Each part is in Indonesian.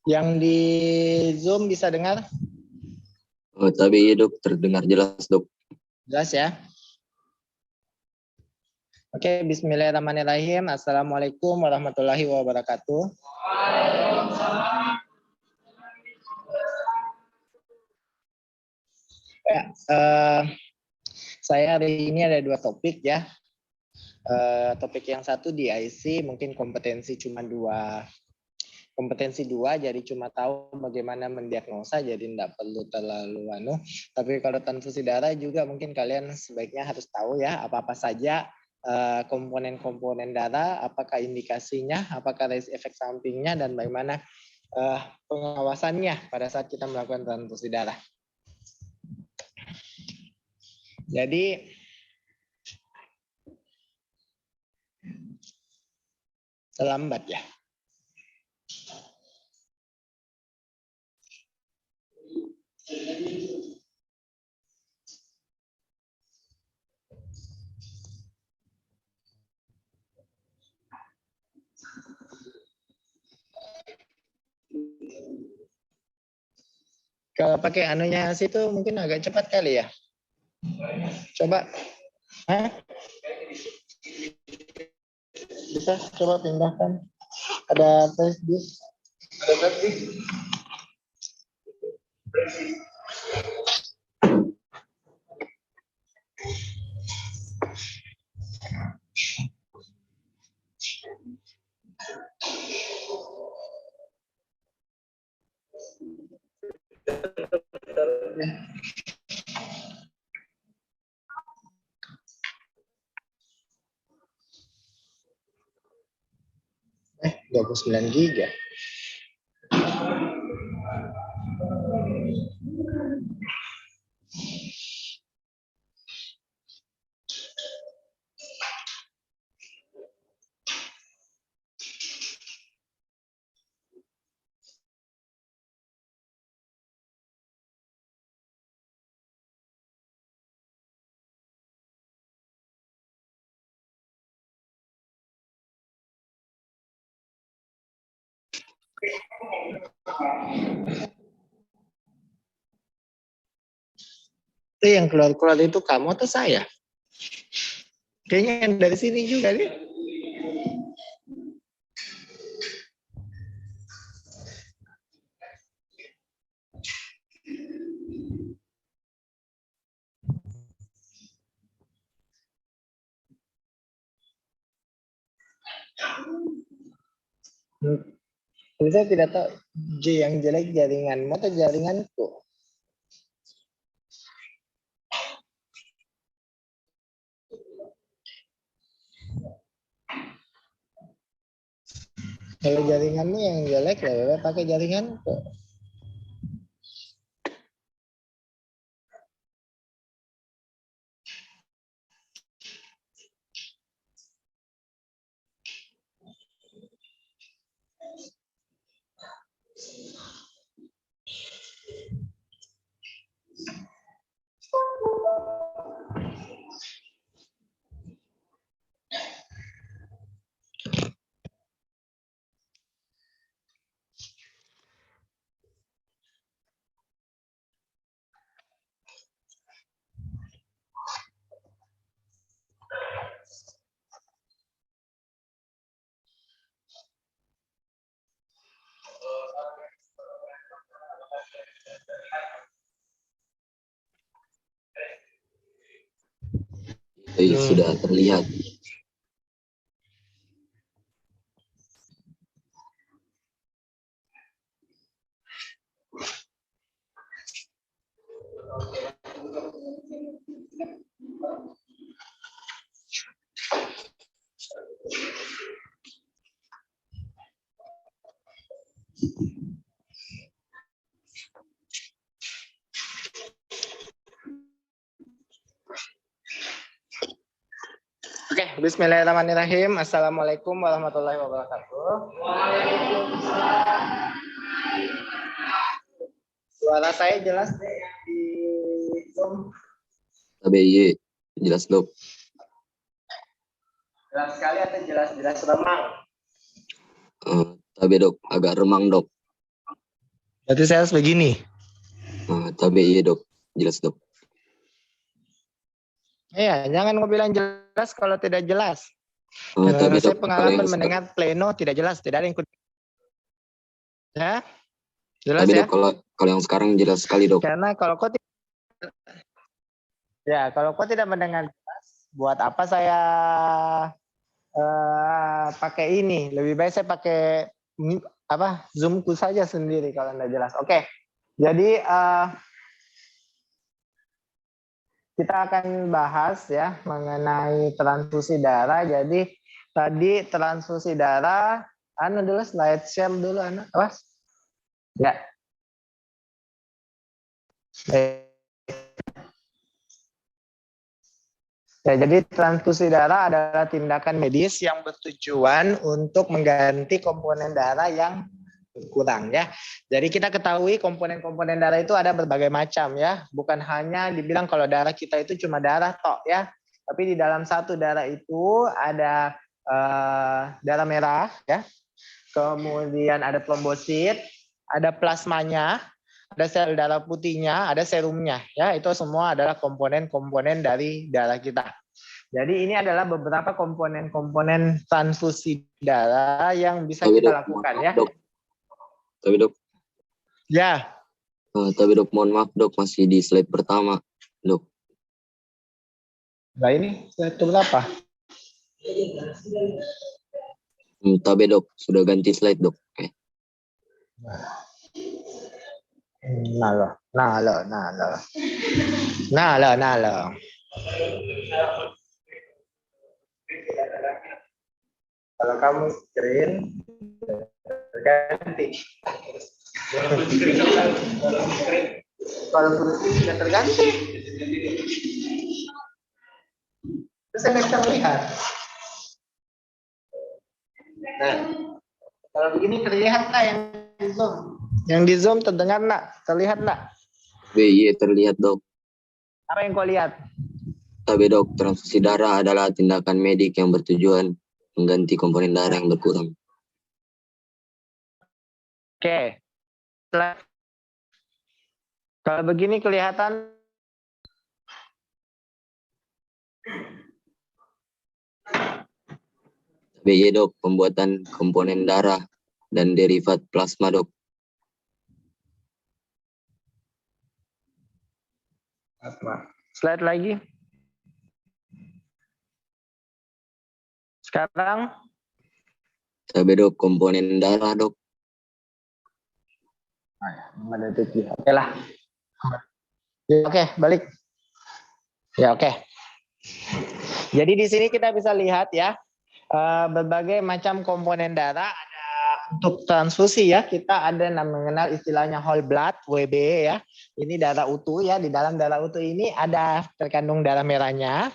Yang di Zoom bisa dengar? Oh, tapi dok, terdengar jelas dok. Jelas ya? Oke, bismillahirrahmanirrahim. Assalamualaikum warahmatullahi wabarakatuh. Ya, saya hari ini ada 2 topik ya. Topik yang satu di IC mungkin kompetensi 2, jadi cuma tahu bagaimana mendiagnosa, jadi tidak perlu terlalu tapi kalau transfusi darah juga mungkin kalian sebaiknya harus tahu ya apa-apa saja komponen-komponen darah, apakah indikasinya, apakah efek sampingnya, dan bagaimana pengawasannya pada saat kita melakukan transfusi darah. Jadi terlambat ya. Kalau pakai anunya situ mungkin agak cepat kali ya. Coba. Hah? Bisa coba pindahkan. Ada test disk. Ada test disk. Eh, 29 giga. Itu yang keluar-keluar itu kamu atau saya? Kayaknya yang dari sini juga nih. Saya tidak tahu yang jelek jaringanmu atau jaringanku. Kalau jaringanmu yang jelek ya pakai jaringanku. Sudah terlihat. Oke, bismillahirrahmanirrahim. Assalamualaikum warahmatullahi wabarakatuh. Suara saya jelas deh di Zoom. ABY, jelas dok. Jelas sekali atau jelas remang? Tapi dok, agak remang dok. Berarti saya harus begini. Tapi iya dok, jelas dok. Iya, jangan mau bilang jelas kalau tidak jelas. Tapi Saya dok, pengalaman mendengar pleno tidak jelas, tidak ada yang ya, jelas tapi ya. dok kalau yang sekarang jelas sekali dok. Karena kalau kau tidak mendengar jelas, buat apa saya pakai ini? Lebih baik saya pakai Zoomku saja sendiri kalau tidak jelas. Oke, jadi kita akan bahas ya mengenai transfusi darah. Jadi tadi transfusi darah, dulu slide share dulu, apa? Ya. Ya, jadi transfusi darah adalah tindakan medis yang bertujuan untuk mengganti komponen darah yang berkurang ya. Jadi kita ketahui komponen-komponen darah itu ada berbagai macam ya. Bukan hanya dibilang kalau darah kita itu cuma darah tok ya. Tapi di dalam satu darah itu ada darah merah ya. Kemudian ada trombosit, ada plasmanya, ada sel darah putihnya, ada serumnya ya. Itu semua adalah komponen-komponen dari darah kita. Jadi ini adalah beberapa komponen-komponen transfusi darah yang bisa kita lakukan ya. Tapi dok. Ya. Tapi dok, mohon maaf dok, masih di slide pertama dok. Nah ini slide berapa? Tapi dok, sudah ganti slide dok. Oke. Nah loh. Kalau kamu screen terganti. Kalau screen tidak terganti. Terus saya bisa melihat. Nah, kalau begini terlihat nggak yang di zoom? Yang di zoom terdengar nggak? Terlihat nggak? Iya, terlihat dok. Apa yang kau lihat? Tapi dok, transfusi darah adalah tindakan medik yang bertujuan mengganti komponen darah yang berkurang. Oke. Kalau begini kelihatan. BY dok, pembuatan komponen darah dan derivat plasma dok. Slide lagi. Sekarang. Tapi dok, komponen darah dok. Oke lah. Oke, balik. Ya oke. Jadi di sini kita bisa lihat ya berbagai macam komponen darah. Ada untuk transfusi ya, kita ada mengenal istilahnya whole blood (WB) ya. Ini darah utuh ya. Di dalam darah utuh ini ada terkandung darah merahnya,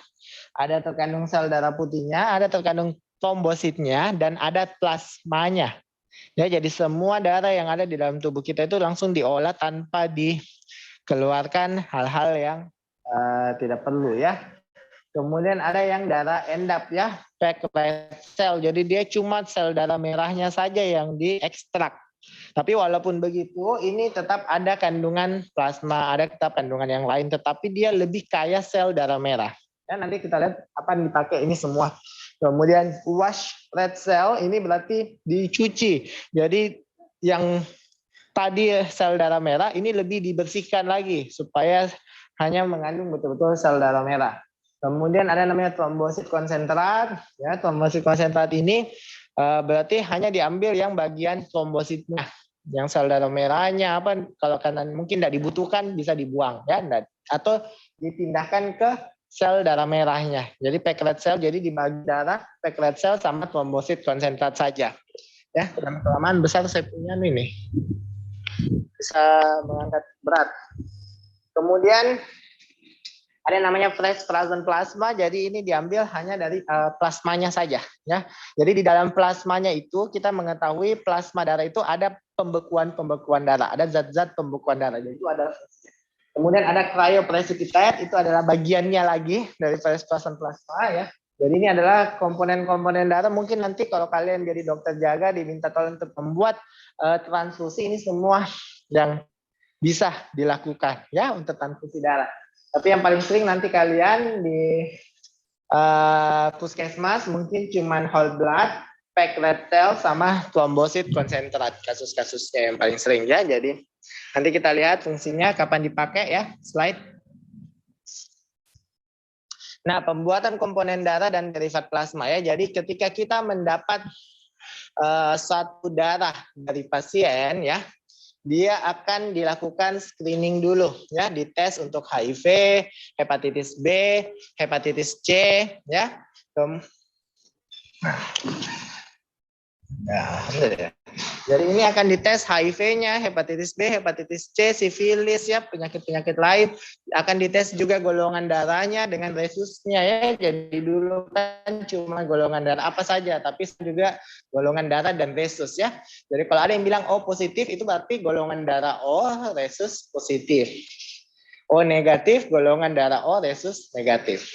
ada terkandung sel darah putihnya, ada terkandung trombositnya, dan ada plasmanya. Ya, jadi semua darah yang ada di dalam tubuh kita itu langsung diolah tanpa dikeluarkan hal-hal yang tidak perlu ya. Kemudian ada yang darah endap ya, packed red cell. Jadi dia cuma sel darah merahnya saja yang diekstrak. Tapi walaupun begitu, ini tetap ada kandungan plasma, ada tetap kandungan yang lain, tetapi dia lebih kaya sel darah merah. Ya, nanti kita lihat apa yang dipakai ini semua. Kemudian wash red cell ini berarti dicuci. Jadi yang tadi sel darah merah ini lebih dibersihkan lagi supaya hanya mengandung betul-betul sel darah merah. Kemudian ada namanya trombosit konsentrat. Ya, trombosit konsentrat ini berarti hanya diambil yang bagian trombositnya. Yang sel darah merahnya apa kalau karena mungkin tidak dibutuhkan bisa dibuang ya, atau dipindahkan ke sel darah merahnya. Jadi packed red cell, jadi dibagi darah packed red cell sama trombosit konsentrat saja. Ya, dan kelamaan besar saya punya ini. Bisa mengangkat berat. Kemudian ada namanya fresh frozen plasma. Jadi ini diambil hanya dari plasmanya saja, ya. Jadi di dalam plasmanya itu kita mengetahui plasma darah itu ada pembekuan darah, ada zat-zat pembekuan darah. Jadi itu ada. Kemudian ada cryoprecipitate, itu adalah bagiannya lagi dari fresh frozen plasma ya. Jadi ini adalah komponen-komponen darah. Mungkin nanti kalau kalian jadi dokter jaga diminta tolong untuk membuat transfusi, ini semua yang bisa dilakukan ya untuk transfusi darah. Tapi yang paling sering nanti kalian di puskesmas mungkin cuman whole blood, packed red cell, sama trombosit konsentrat, kasus-kasusnya yang paling sering ya. Jadi nanti kita lihat fungsinya kapan dipakai ya, slide. Nah, pembuatan komponen darah dan derivat plasma ya. Jadi ketika kita mendapat satu darah dari pasien ya, dia akan dilakukan screening dulu ya, dites untuk HIV, hepatitis B, hepatitis C ya. Ya, jadi ini akan dites HIV-nya, hepatitis B, hepatitis C, sifilis ya, penyakit-penyakit lain. Akan dites juga golongan darahnya dengan resusnya ya. Jadi dulu kan cuma golongan darah apa saja, tapi juga golongan darah dan resus ya. Jadi kalau ada yang bilang O positif, itu berarti golongan darah O, resus positif. O negatif, golongan darah O, resus negatif.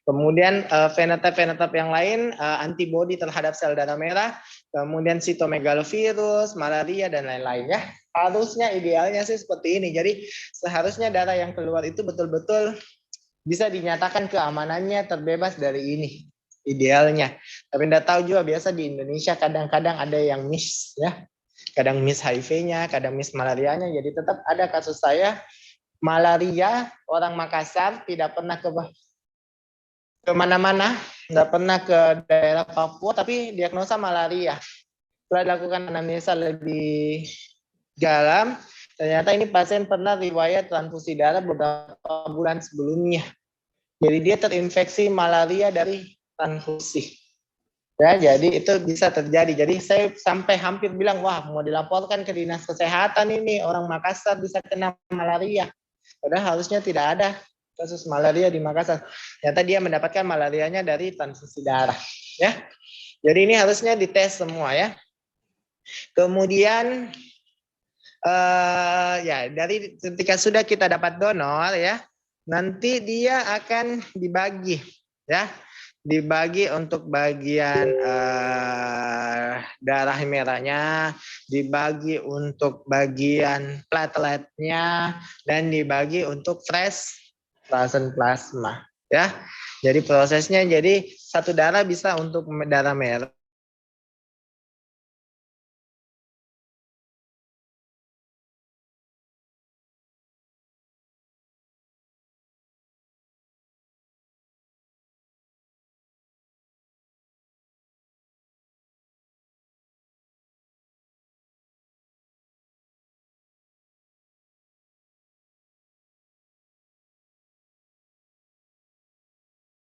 Kemudian fenotip-fenotip yang lain, antibodi terhadap sel darah merah, kemudian sitomegalovirus, malaria, dan lain-lain ya. Harusnya idealnya sih seperti ini. Jadi seharusnya darah yang keluar itu betul-betul bisa dinyatakan keamanannya terbebas dari ini. Idealnya. Tapi tidak tahu juga, biasa di Indonesia kadang-kadang ada yang miss ya. Kadang miss HIV-nya, kadang miss malarianya. Jadi tetap ada kasus saya malaria, orang Makassar, tidak pernah kemana-mana, nggak pernah ke daerah Papua, tapi diagnosa malaria. Setelah dilakukan anamnesa lebih dalam, ternyata ini pasien pernah riwayat transfusi darah beberapa bulan sebelumnya. Jadi dia terinfeksi malaria dari transfusi. Ya, jadi itu bisa terjadi. Jadi saya sampai hampir bilang, wah mau dilaporkan ke dinas kesehatan ini, orang Makassar bisa kena malaria. Padahal harusnya tidak ada kasus malaria di Makassar. Ternyata dia mendapatkan malarianya dari transfusi darah. Ya, jadi ini harusnya dites semua ya. Kemudian ya dari ketika sudah kita dapat donor ya, nanti dia akan dibagi ya, dibagi untuk bagian darah merahnya, dibagi untuk bagian plateletnya, dan dibagi untuk fresh frozen plasma ya. Jadi prosesnya, jadi satu darah bisa untuk darah merah,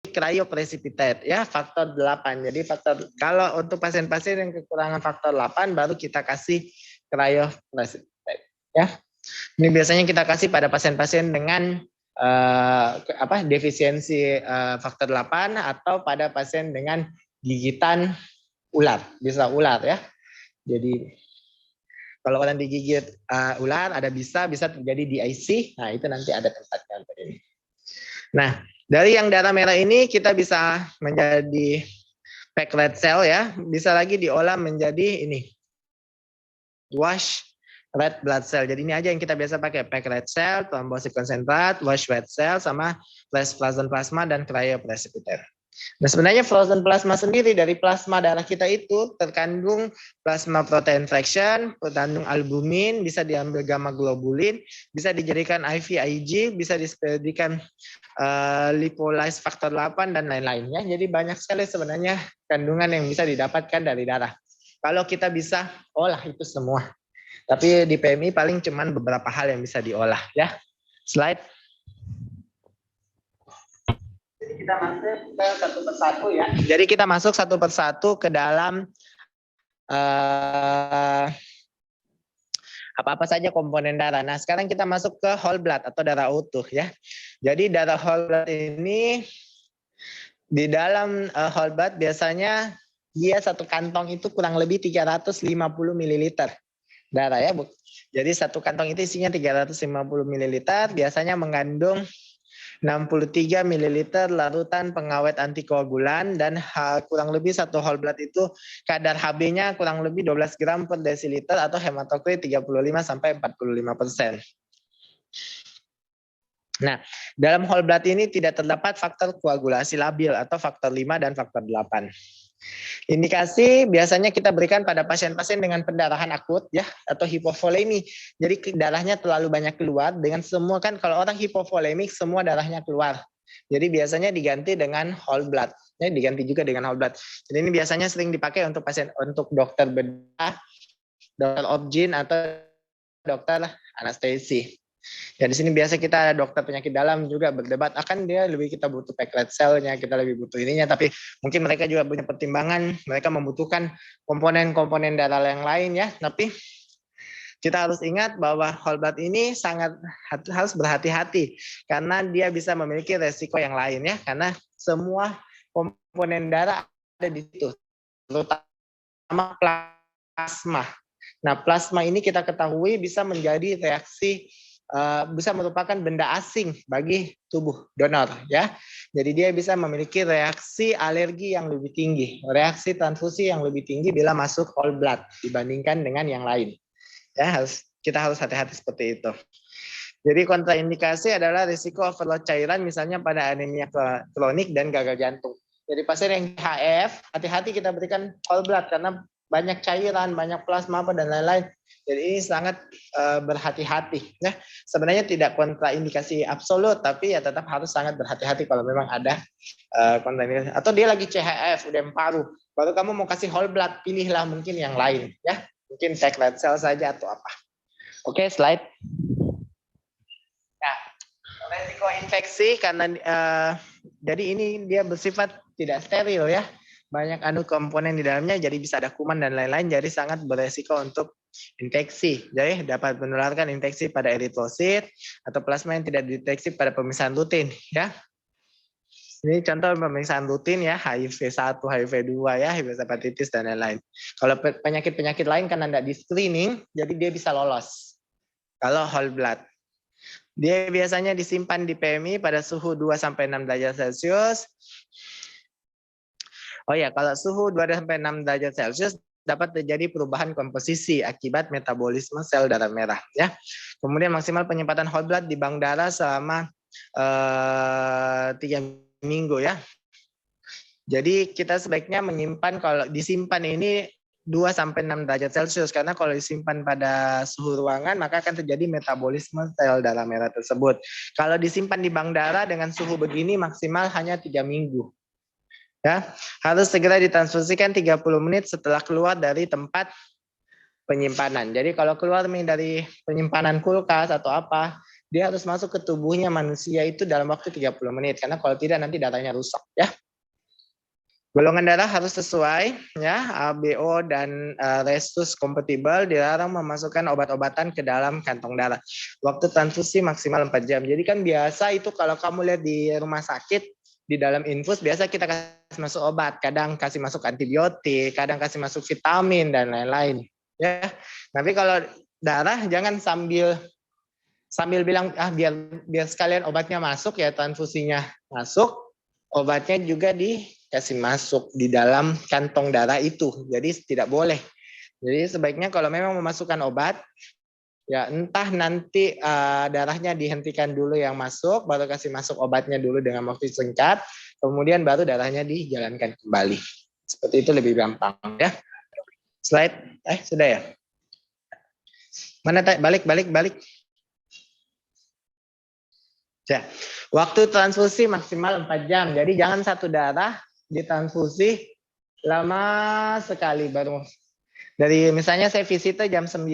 cryoprecipitate ya, faktor 8. Jadi faktor, kalau untuk pasien-pasien yang kekurangan faktor 8 baru kita kasih cryoprecipitate ya. Ini biasanya kita kasih pada pasien-pasien dengan defisiensi faktor 8 atau pada pasien dengan gigitan ular, bisa ular ya. Jadi kalau kalian digigit ular, ada bisa terjadi DIC. Nah, itu nanti ada tempatnya untuk ini. Nah, dari yang darah merah ini kita bisa menjadi packed red cell ya, bisa lagi diolah menjadi ini wash red blood cell. Jadi ini aja yang kita biasa pakai, packed red cell, trombosit konsentrat, wash red cell, sama fresh frozen plasma, dan cryoprecipitate. Nah, sebenarnya frozen plasma sendiri, dari plasma darah kita itu terkandung plasma protein fraction, terkandung albumin, bisa diambil gamma globulin, bisa dijadikan IVIG, bisa dijadikan lipolyse faktor 8 dan lain-lainnya. Jadi banyak sekali sebenarnya kandungan yang bisa didapatkan dari darah. Kalau kita bisa olah itu semua. Tapi di PMI paling cuman beberapa hal yang bisa diolah ya. Slide. Jadi kita masuk ke satu persatu ya. Jadi kita masuk satu persatu ke dalam apa-apa saja komponen darah. Nah, sekarang kita masuk ke whole blood atau darah utuh ya. Jadi darah whole blood ini, di dalam whole blood biasanya dia satu kantong itu kurang lebih 350 ml darah ya, Bu. Jadi satu kantong itu isinya 350 ml, biasanya mengandung 63 ml larutan pengawet antikoagulan, dan kurang lebih 1 whole blood itu kadar Hb-nya kurang lebih 12 gram per desiliter atau hematokrit 35-45%. Nah, dalam whole blood ini tidak terdapat faktor koagulasi labil atau faktor 5 dan faktor 8. Indikasi biasanya kita berikan pada pasien-pasien dengan pendarahan akut ya atau hipovolemi. Jadi darahnya terlalu banyak keluar dengan semua, kan kalau orang hipovolemik semua darahnya keluar. Jadi biasanya diganti dengan whole blood. Ya, diganti juga dengan whole blood. Jadi ini biasanya sering dipakai untuk pasien, untuk dokter bedah, dokter obgyn atau dokter anestesi. Ya di sini biasa kita ada dokter penyakit dalam juga berdebat, akan dia lebih kita butuh platelet cell-nya, kita lebih butuh ininya, tapi mungkin mereka juga punya pertimbangan, mereka membutuhkan komponen-komponen darah yang lain ya, tapi kita harus ingat bahwa whole blood ini sangat harus berhati-hati karena dia bisa memiliki resiko yang lain ya, karena semua komponen darah ada di situ, terutama plasma. Nah, plasma ini kita ketahui bisa menjadi reaksi, bisa merupakan benda asing bagi tubuh donor ya. Jadi dia bisa memiliki reaksi alergi yang lebih tinggi, reaksi transfusi yang lebih tinggi bila masuk whole blood dibandingkan dengan yang lain. Ya, kita harus hati-hati seperti itu. Jadi kontraindikasi adalah risiko overload cairan misalnya pada anemia kronik dan gagal jantung. Jadi pasien yang HF, hati-hati kita berikan whole blood karena banyak cairan, banyak plasma dan lain-lain. Jadi ini sangat berhati-hati. Ya, sebenarnya tidak kontraindikasi absolut, tapi ya tetap harus sangat berhati-hati kalau memang ada kontraindikasi. Atau dia lagi CHF, udah paru, baru kamu mau kasih whole blood, pilihlah mungkin yang lain. Ya, mungkin platelet cell saja atau apa. Oke, slide. Nah, resiko infeksi karena jadi ini dia bersifat tidak steril ya. Banyak komponen di dalamnya, jadi bisa ada kuman dan lain-lain, jadi sangat beresiko untuk infeksi. Jadi dapat menularkan infeksi pada eritrosit atau plasma yang tidak dideteksi pada pemeriksaan rutin ya. Ini contoh pemeriksaan rutin ya, HIV-1, HIV-2 ya, hepatitis dan lain-lain. Kalau penyakit-penyakit lain karena tidak di screening, jadi dia bisa lolos. Kalau whole blood, dia biasanya disimpan di PMI pada suhu 2-6 derajat Celcius. Oh ya, kalau suhu 2-6 derajat Celcius dapat terjadi perubahan komposisi akibat metabolisme sel darah merah ya. Kemudian maksimal penyempatan whole blood di bank darah selama 3 minggu ya. Jadi kita sebaiknya menyimpan, kalau disimpan ini 2-6 derajat Celcius, karena kalau disimpan pada suhu ruangan maka akan terjadi metabolisme sel darah merah tersebut. Kalau disimpan di bank darah dengan suhu begini maksimal hanya 3 minggu. Ya, harus segera ditransfusikan 30 menit setelah keluar dari tempat penyimpanan. Jadi kalau keluar dari penyimpanan kulkas atau apa, dia harus masuk ke tubuhnya manusia itu dalam waktu 30 menit, karena kalau tidak nanti darahnya rusak ya. Golongan darah harus sesuai ya, ABO dan rhesus kompatibel, dilarang memasukkan obat-obatan ke dalam kantong darah. Waktu transfusi maksimal 4 jam. Jadi kan biasa itu kalau kamu lihat di rumah sakit, di dalam infus biasa kita kasih masuk obat, kadang kasih masuk antibiotik, kadang kasih masuk vitamin dan lain-lain ya. Tapi kalau darah jangan sambil bilang biar sekalian obatnya masuk ya, transfusinya masuk, obatnya juga dikasih masuk di dalam kantong darah itu. Jadi tidak boleh. Jadi sebaiknya kalau memang memasukkan obat, ya entah nanti darahnya dihentikan dulu yang masuk, baru kasih masuk obatnya dulu dengan waktu singkat, kemudian baru darahnya dijalankan kembali. Seperti itu lebih gampang ya. Slide, sudah ya? Mana balik. Ya, waktu transfusi maksimal 4 jam. Jadi jangan satu darah ditransfusi lama sekali baru. Dari misalnya saya visit jam 9.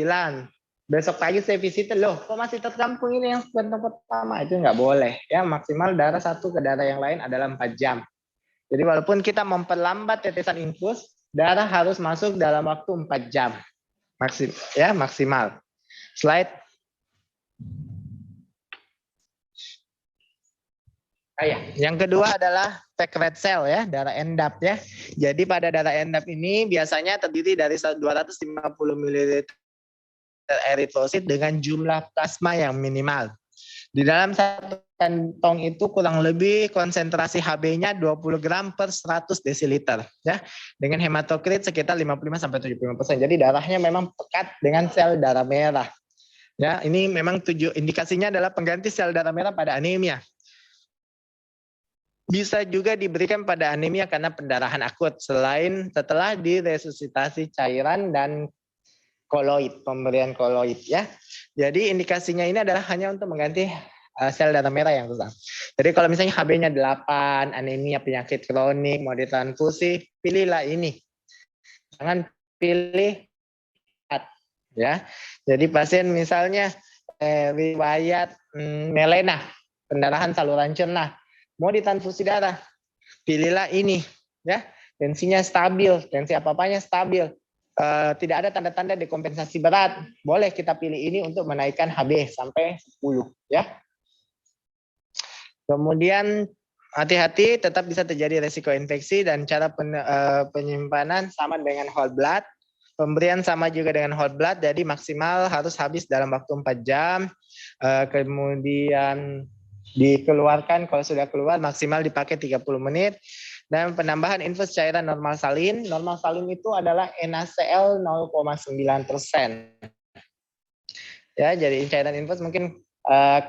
Besok pagi saya visit, loh kok masih terkampung ini yang pertama, itu nggak boleh ya. Maksimal darah satu ke darah yang lain adalah 4 jam. Jadi walaupun kita memperlambat tetesan infus, darah harus masuk dalam waktu 4 jam maksimal. Slide. Yang kedua adalah packed red cell ya, darah endap ya. Jadi pada darah endap ini biasanya terdiri dari 250 ml eritrosit dengan jumlah plasma yang minimal. Di dalam satu kantong itu kurang lebih konsentrasi Hb-nya 20 gram per 100 desiliter ya. Dengan hematokrit sekitar 55-75%. Jadi darahnya memang pekat dengan sel darah merah. Ya, ini memang indikasinya adalah pengganti sel darah merah pada anemia. Bisa juga diberikan pada anemia karena pendarahan akut selain setelah diresusitasi cairan dan koloid, pemberian koloid ya. Jadi indikasinya ini adalah hanya untuk mengganti sel darah merah yang rusak. Jadi kalau misalnya Hb-nya 8, anemia penyakit kronik, mau ditransfusi, pilihlah ini. Jangan pilih ya. Jadi pasien misalnya riwayat melena, pendarahan saluran cerna, mau ditransfusi darah, pilihlah ini ya. Tensinya stabil, tensi apa-apanya stabil. Tidak ada tanda-tanda dekompensasi berat, boleh kita pilih ini untuk menaikkan Hb sampai 10 ya. Kemudian hati-hati, tetap bisa terjadi resiko infeksi dan cara penyimpanan sama dengan whole blood. Pemberian sama juga dengan whole blood, jadi maksimal harus habis dalam waktu 4 jam. Kemudian dikeluarkan, kalau sudah keluar maksimal dipakai 30 menit. Dan penambahan infus cairan normal salin. Normal salin itu adalah NaCl 0,9%. Ya, jadi cairan infus mungkin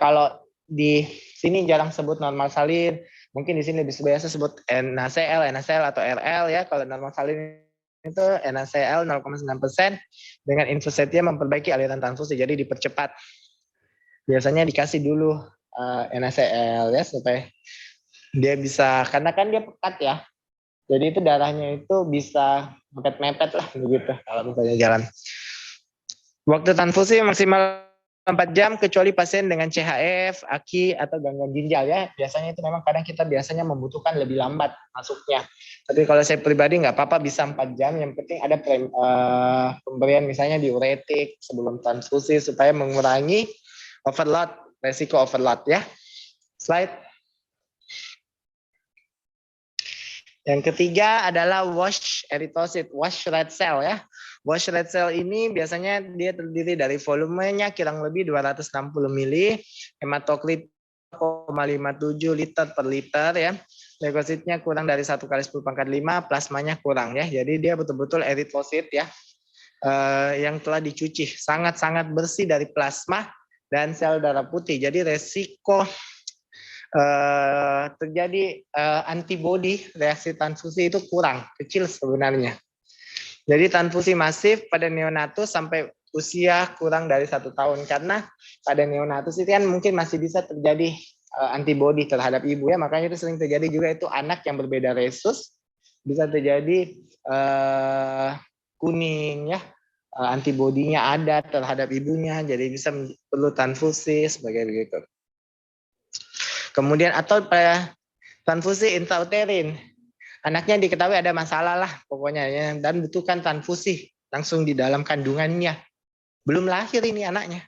kalau di sini jarang sebut normal salin, mungkin di sini lebih biasa sebut NaCl atau RL ya. Kalau normal salin itu NaCl 0,9% dengan infusetnya memperbaiki aliran transfusi, jadi dipercepat. Biasanya dikasih dulu NaCl ya supaya dia bisa, karena kan dia pekat ya. Jadi itu darahnya itu bisa mepet-mepet lah begitu kalau misalnya jalan. Waktu transfusi maksimal 4 jam kecuali pasien dengan CHF, AKI atau gangguan ginjal ya. Biasanya itu memang kadang kita biasanya membutuhkan lebih lambat masuknya. Tapi kalau saya pribadi nggak apa-apa bisa 4 jam. Yang penting ada pemberian misalnya diuretik sebelum transfusi supaya mengurangi overload, resiko overload ya. Slide. Yang ketiga adalah wash erythrocyte, wash red cell ya. Wash red cell ini biasanya dia terdiri dari volumenya kurang lebih 260 mili, hematokrit 0,57 liter per liter ya. Leukositnya kurang dari 1 kali 10 pangkat 5, plasmanya kurang ya. Jadi dia betul-betul eritrosit ya. Yang telah dicuci, sangat-sangat bersih dari plasma dan sel darah putih. Jadi resiko terjadi antibodi reaksi transfusi itu kurang, kecil sebenarnya. Jadi transfusi masif pada neonatus sampai usia kurang dari 1 tahun, karena pada neonatus itu kan mungkin masih bisa terjadi antibodi terhadap ibu ya, makanya itu sering terjadi juga itu anak yang berbeda resus bisa terjadi kuning ya, antibodinya ada terhadap ibunya, jadi bisa perlu transfusi sebagai begitu. Kemudian atau pada transfusi intrauterin, anaknya diketahui ada masalah lah pokoknya ya, dan butuhkan transfusi langsung di dalam kandungannya. Belum lahir ini anaknya.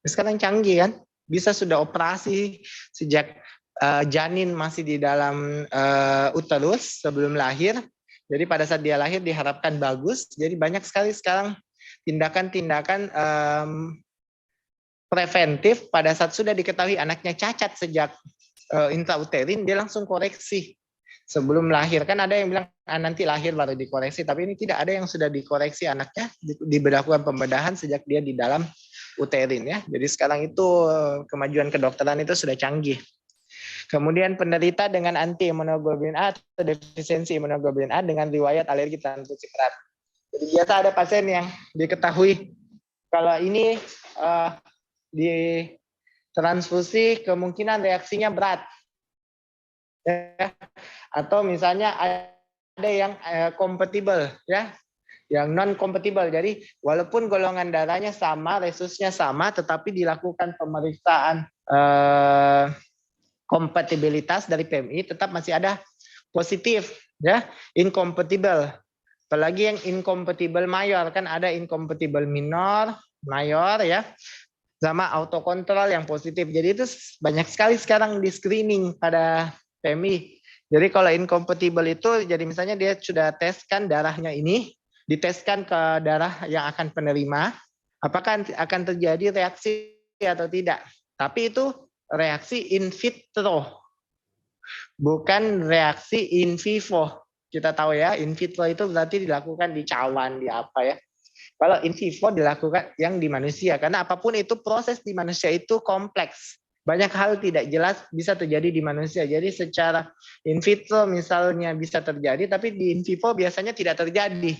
Sekarang canggih kan, bisa sudah operasi sejak janin masih di dalam uterus sebelum lahir. Jadi pada saat dia lahir diharapkan bagus. Jadi banyak sekali sekarang tindakan-tindakan preventif pada saat sudah diketahui anaknya cacat sejak intrauterin, dia langsung koreksi sebelum lahir. Kan ada yang bilang nanti lahir baru dikoreksi, tapi ini tidak, ada yang sudah dikoreksi anaknya, diberlakukan pembedahan sejak dia di dalam uterin ya. Jadi sekarang itu kemajuan kedokteran itu sudah canggih. Kemudian penderita dengan anti imunoglobulin A atau defisiensi imunoglobulin A dengan riwayat alergi transfusi berat. Jadi biasa ada pasien yang diketahui kalau ini di transfusi kemungkinan reaksinya berat ya. Atau misalnya ada yang kompatibel ya, yang non kompatibel. Jadi walaupun golongan darahnya sama, resusnya sama, tetapi dilakukan pemeriksaan kompatibilitas dari PMI tetap masih ada positif ya, incompatible. Apalagi yang incompatible mayor, kan ada incompatible minor, mayor ya, sama autokontrol yang positif. Jadi itu banyak sekali sekarang di screening pada PMI. Jadi kalau incompatible itu, jadi misalnya dia sudah teskan darahnya ini, diteskan ke darah yang akan penerima, apakah akan terjadi reaksi atau tidak. Tapi itu reaksi in vitro, bukan reaksi in vivo. Kita tahu ya, in vitro itu berarti dilakukan di cawan, di apa ya. Kalau in vivo dilakukan yang di manusia, karena apapun itu proses di manusia itu kompleks. Banyak hal tidak jelas bisa terjadi di manusia. Jadi secara in vitro misalnya bisa terjadi, tapi di in vivo biasanya tidak terjadi.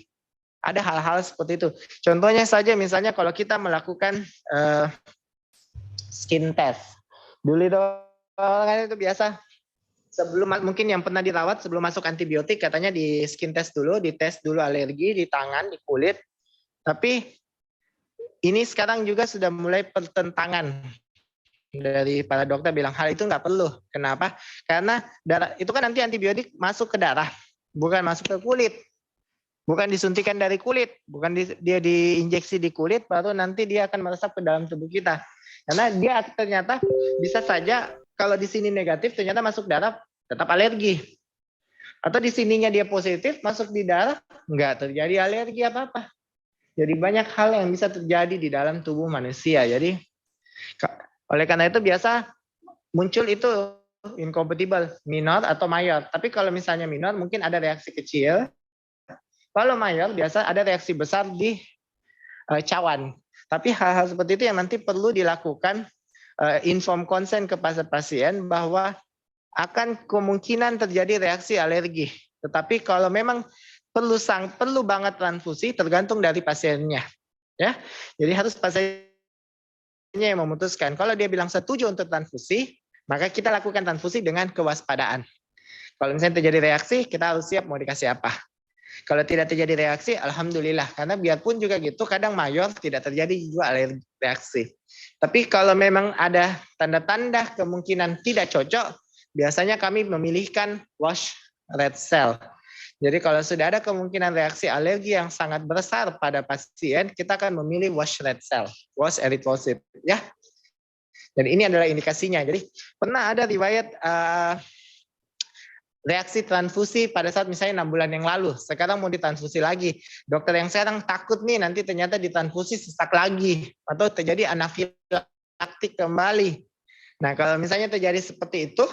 Ada hal-hal seperti itu. Contohnya saja misalnya kalau kita melakukan skin test. Dulu itu kan itu biasa. Sebelum mungkin yang pernah dirawat sebelum masuk antibiotik katanya di skin test dulu, dites dulu alergi di tangan, di kulit. Tapi ini sekarang juga sudah mulai pertentangan dari para dokter bilang hal itu nggak perlu. Kenapa? Karena darah itu kan nanti antibiotik masuk ke darah, bukan masuk ke kulit. Bukan disuntikan dari kulit, bukan dia diinjeksi di kulit, baru nanti dia akan meresap ke dalam tubuh kita. Karena dia ternyata bisa saja kalau di sini negatif, ternyata masuk darah tetap alergi. Atau di sininya dia positif, masuk di darah, nggak terjadi alergi apa-apa. Jadi banyak hal yang bisa terjadi di dalam tubuh manusia. Jadi oleh karena itu biasa muncul itu incompatible, minor atau mayor. Tapi kalau misalnya minor mungkin ada reaksi kecil. Kalau mayor biasa ada reaksi besar di cawan. Tapi hal-hal seperti itu yang nanti perlu dilakukan inform consent kepada pasien bahwa akan kemungkinan terjadi reaksi alergi. Tetapi kalau memang perlu banget transfusi tergantung dari pasiennya. Ya. Jadi harus pasiennya yang memutuskan. Kalau dia bilang setuju untuk transfusi, maka kita lakukan transfusi dengan kewaspadaan. Kalau misalnya terjadi reaksi, kita harus siap mau dikasih apa. Kalau tidak terjadi reaksi, alhamdulillah. Karena biarpun juga gitu, kadang mayor tidak terjadi juga alergi reaksi. Tapi kalau memang ada tanda-tanda kemungkinan tidak cocok, biasanya kami memilihkan wash red cell. Jadi kalau sudah ada kemungkinan reaksi alergi yang sangat besar pada pasien, kita akan memilih wash red cell, wash erythrocyte, ya. Dan ini adalah indikasinya. Jadi pernah ada riwayat reaksi transfusi pada saat misalnya 6 bulan yang lalu. Sekarang mau ditransfusi lagi. Dokter yang sekarang takut nih nanti ternyata ditransfusi sesak lagi. Atau terjadi anafilaktik kembali. Nah kalau misalnya terjadi seperti itu,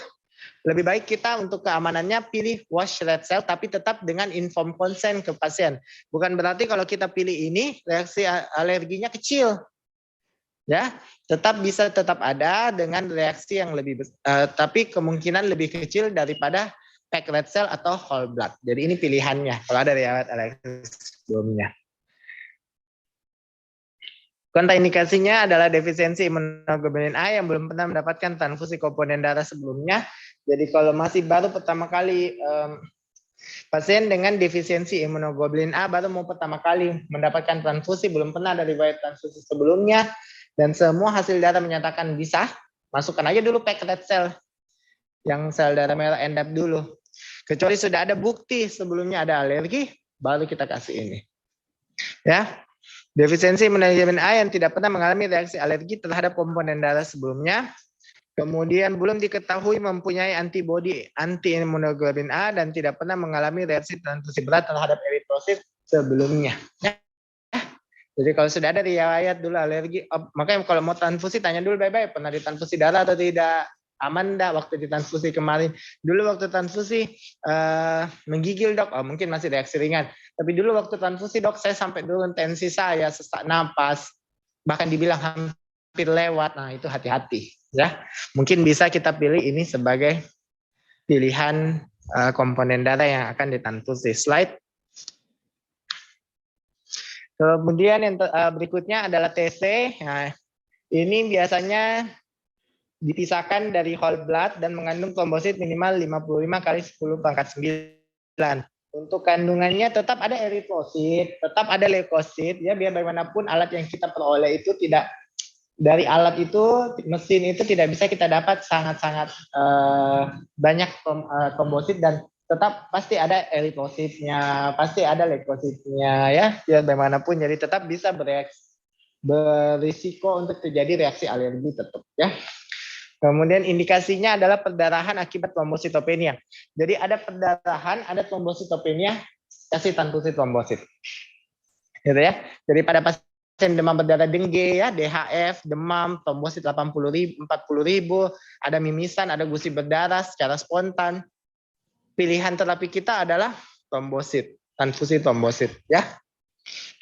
lebih baik kita untuk keamanannya pilih wash red cell tapi tetap dengan inform consent ke pasien. Bukan berarti kalau kita pilih ini reaksi alerginya kecil. Ya, tetap ada dengan reaksi yang lebih tapi kemungkinan lebih kecil daripada packed red cell atau whole blood. Jadi ini pilihannya kalau ada riwayat alergi sebelumnya. Kontraindikasinya adalah defisiensi imunoglobulin A yang belum pernah mendapatkan transfusi komponen darah sebelumnya. Jadi kalau masih baru pertama kali pasien dengan defisiensi imunoglobulin A baru mau pertama kali mendapatkan transfusi, belum pernah ada riwayat transfusi sebelumnya, dan semua hasil darah menyatakan bisa, masukkan aja dulu packed red cell yang sel darah merah endap dulu. Kecuali sudah ada bukti sebelumnya ada alergi, baru kita kasih ini. Ya, defisiensi imunoglobulin A yang tidak pernah mengalami reaksi alergi terhadap komponen darah sebelumnya, kemudian belum diketahui mempunyai antibodi anti imunoglobulin A dan tidak pernah mengalami reaksi transfusi berat terhadap eritrosit sebelumnya. Ya. Jadi kalau sudah ada riwayat dulu alergi, makanya kalau mau transfusi tanya dulu baik-baik, pernah ditransfusi darah atau tidak? Aman enggak waktu ditransfusi kemarin? Dulu waktu transfusi menggigil dok, mungkin masih reaksi ringan. Tapi dulu waktu transfusi dok saya sampai turun tensi saya, sesak napas, bahkan dibilang hampir lewat. Nah itu hati-hati ya. Mungkin bisa kita pilih ini sebagai pilihan komponen darah yang akan ditransfusi. Slide. Kemudian yang berikutnya adalah TC. Nah, ini biasanya dipisahkan dari whole blood dan mengandung trombosit minimal 55 kali 10 pangkat 9. Untuk kandungannya tetap ada eritrosit, tetap ada leukosit, ya biar bagaimanapun alat yang kita peroleh itu tidak dari alat itu, mesin itu tidak bisa kita dapat sangat-sangat banyak trombosit dan tetap pasti ada eritrositnya, pasti ada leukositnya ya, biar bagaimanapun jadi tetap bisa berisiko untuk terjadi reaksi alergi tetap ya. Kemudian indikasinya adalah perdarahan akibat trombositopenia. Jadi ada perdarahan, ada trombositopenia, kasih transfusi trombosit. Gitu ya. Jadi pada pasien demam berdarah dengue ya, DHF, demam, trombosit 40.000, 40.000, ada mimisan, ada gusi berdarah secara spontan. Pilihan terapi kita adalah trombosit, transfusi trombosit ya.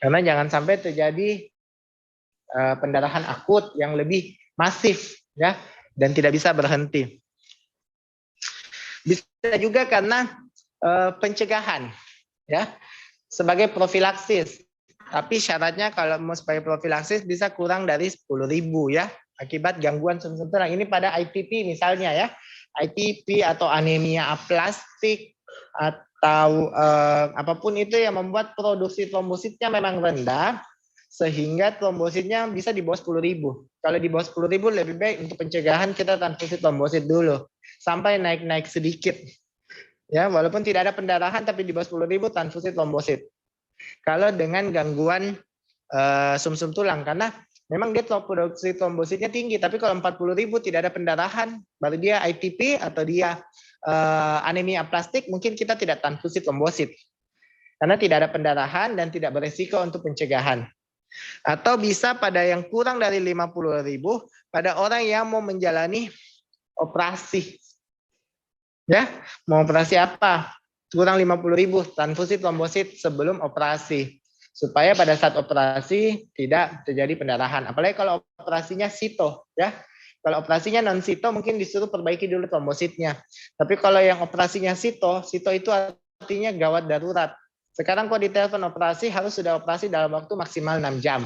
Karena jangan sampai terjadi pendarahan akut yang lebih masif ya dan tidak bisa berhenti. Bisa juga karena pencegahan ya sebagai profilaksis. Tapi syaratnya kalau mau sebagai profilaksis bisa kurang dari 10.000 ya akibat gangguan sumsum tulang. Ini pada ITP misalnya ya. ITP atau anemia aplastik atau apapun itu yang membuat produksi trombositnya memang rendah sehingga trombositnya bisa di bawah 10.000. Kalau di bawah 10.000 lebih baik untuk pencegahan kita transfusi trombosit dulu sampai naik-naik sedikit. Ya, walaupun tidak ada pendarahan tapi di bawah 10.000 transfusi trombosit. Kalau dengan gangguan sumsum tulang karena memang dia produksi trombositnya tinggi, tapi kalau 40.000 tidak ada pendarahan, baru dia ITP atau dia anemia aplastik, mungkin kita tidak transfusi trombosit karena tidak ada pendarahan dan tidak beresiko untuk pencegahan. Atau bisa pada yang kurang dari 50.000 pada orang yang mau menjalani operasi. Ya, mau operasi apa? Kurang 50.000 transfusi trombosit sebelum operasi supaya pada saat operasi tidak terjadi pendarahan. Apalagi kalau operasinya sito ya. Kalau operasinya non sito mungkin disuruh perbaiki dulu trombositnya. Tapi kalau yang operasinya sito itu artinya gawat darurat. Sekarang kalau ditelepon operasi harus sudah operasi dalam waktu maksimal 6 jam.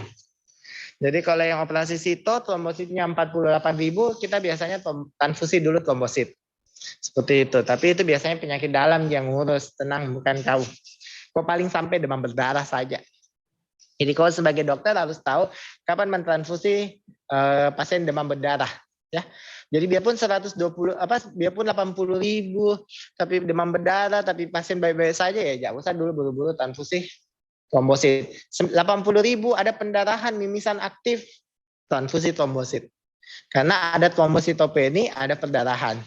Jadi kalau yang operasi sito trombositnya 48.000 kita biasanya transfusi dulu trombosit. Seperti itu. Tapi itu biasanya penyakit dalam yang ngurus, tenang bukan kau. Kau paling sampai demam berdarah saja. Jadi kau sebagai dokter harus tahu kapan mentransfusi pasien demam berdarah, ya. Jadi biarpun 80.000 tapi demam berdarah tapi pasien baik-baik saja ya jangan usah dulu buru-buru transfusi trombosit. 80.000 ada pendarahan mimisan aktif transfusi trombosit. Karena ada trombositopeni, ada perdarahan.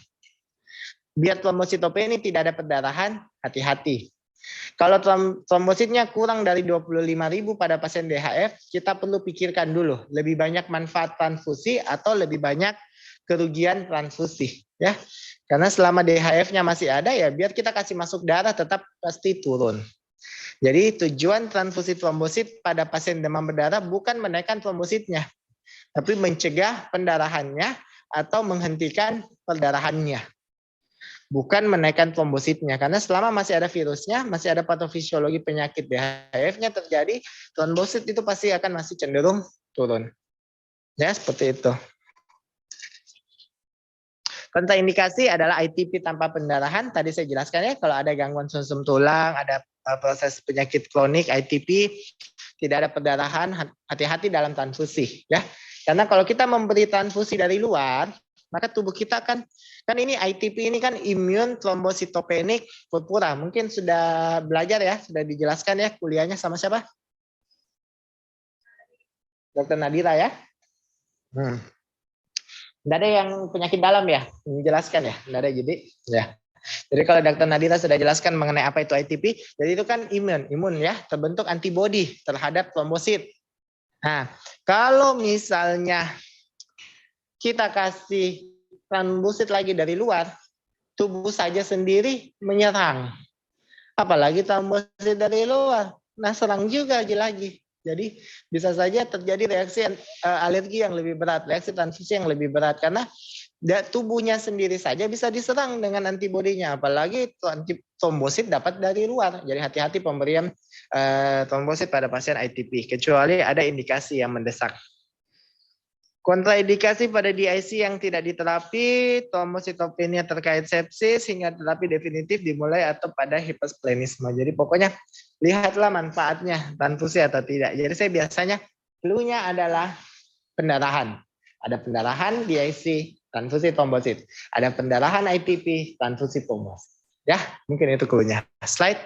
Biar trombositopeni tidak ada perdarahan, hati-hati. Kalau trombositnya kurang dari 25.000 pada pasien DHF, kita perlu pikirkan dulu, lebih banyak manfaat transfusi atau lebih banyak kerugian transfusi, ya. Karena selama DHF-nya masih ada ya, biar kita kasih masuk darah tetap pasti turun. Jadi tujuan transfusi trombosit pada pasien demam berdarah bukan menaikkan trombositnya, tapi mencegah pendarahannya atau menghentikan perdarahannya. Bukan menaikkan trombositnya, karena selama masih ada virusnya, masih ada patofisiologi penyakit DHF-nya terjadi, trombosit itu pasti akan masih cenderung turun. Ya, seperti itu. Kontraindikasi adalah ITP tanpa pendarahan. Tadi saya jelaskan ya, kalau ada gangguan sumsum tulang, ada proses penyakit kronik ITP, tidak ada pendarahan, hati-hati dalam transfusi. Ya, karena kalau kita memberi transfusi dari luar, maka tubuh kita kan ini ITP ini kan immune thrombocytopenic purpura. Mungkin sudah belajar ya, sudah dijelaskan ya kuliahnya sama siapa? Dokter Nadira ya. Tidak ada yang penyakit dalam ya, menjelaskan ya, tidak ada jadi ya. Jadi kalau Dokter Nadira sudah jelaskan mengenai apa itu ITP, jadi itu kan imun ya, terbentuk antibodi terhadap trombosit. Nah, kalau misalnya kita kasih trombosit lagi dari luar, tubuh saja sendiri menyerang. Apalagi trombosit dari luar, nah serang juga lagi. Jadi bisa saja terjadi reaksi alergi yang lebih berat, reaksi transfusi yang lebih berat karena tubuhnya sendiri saja bisa diserang dengan antibodinya, apalagi trombosit dapat dari luar. Jadi hati-hati pemberian trombosit pada pasien ITP, kecuali ada indikasi yang mendesak. Kontraindikasi pada DIC yang tidak diterapi, trombositopenia terkait sepsis hingga terapi definitif dimulai atau pada hipersplenisme. Jadi pokoknya lihatlah manfaatnya transfusi atau tidak. Jadi saya biasanya clue-nya adalah pendarahan. Ada pendarahan DIC, transfusi trombosit. Ada pendarahan ITP, transfusi trombosit. Ya, mungkin itu clue-nya. Slide.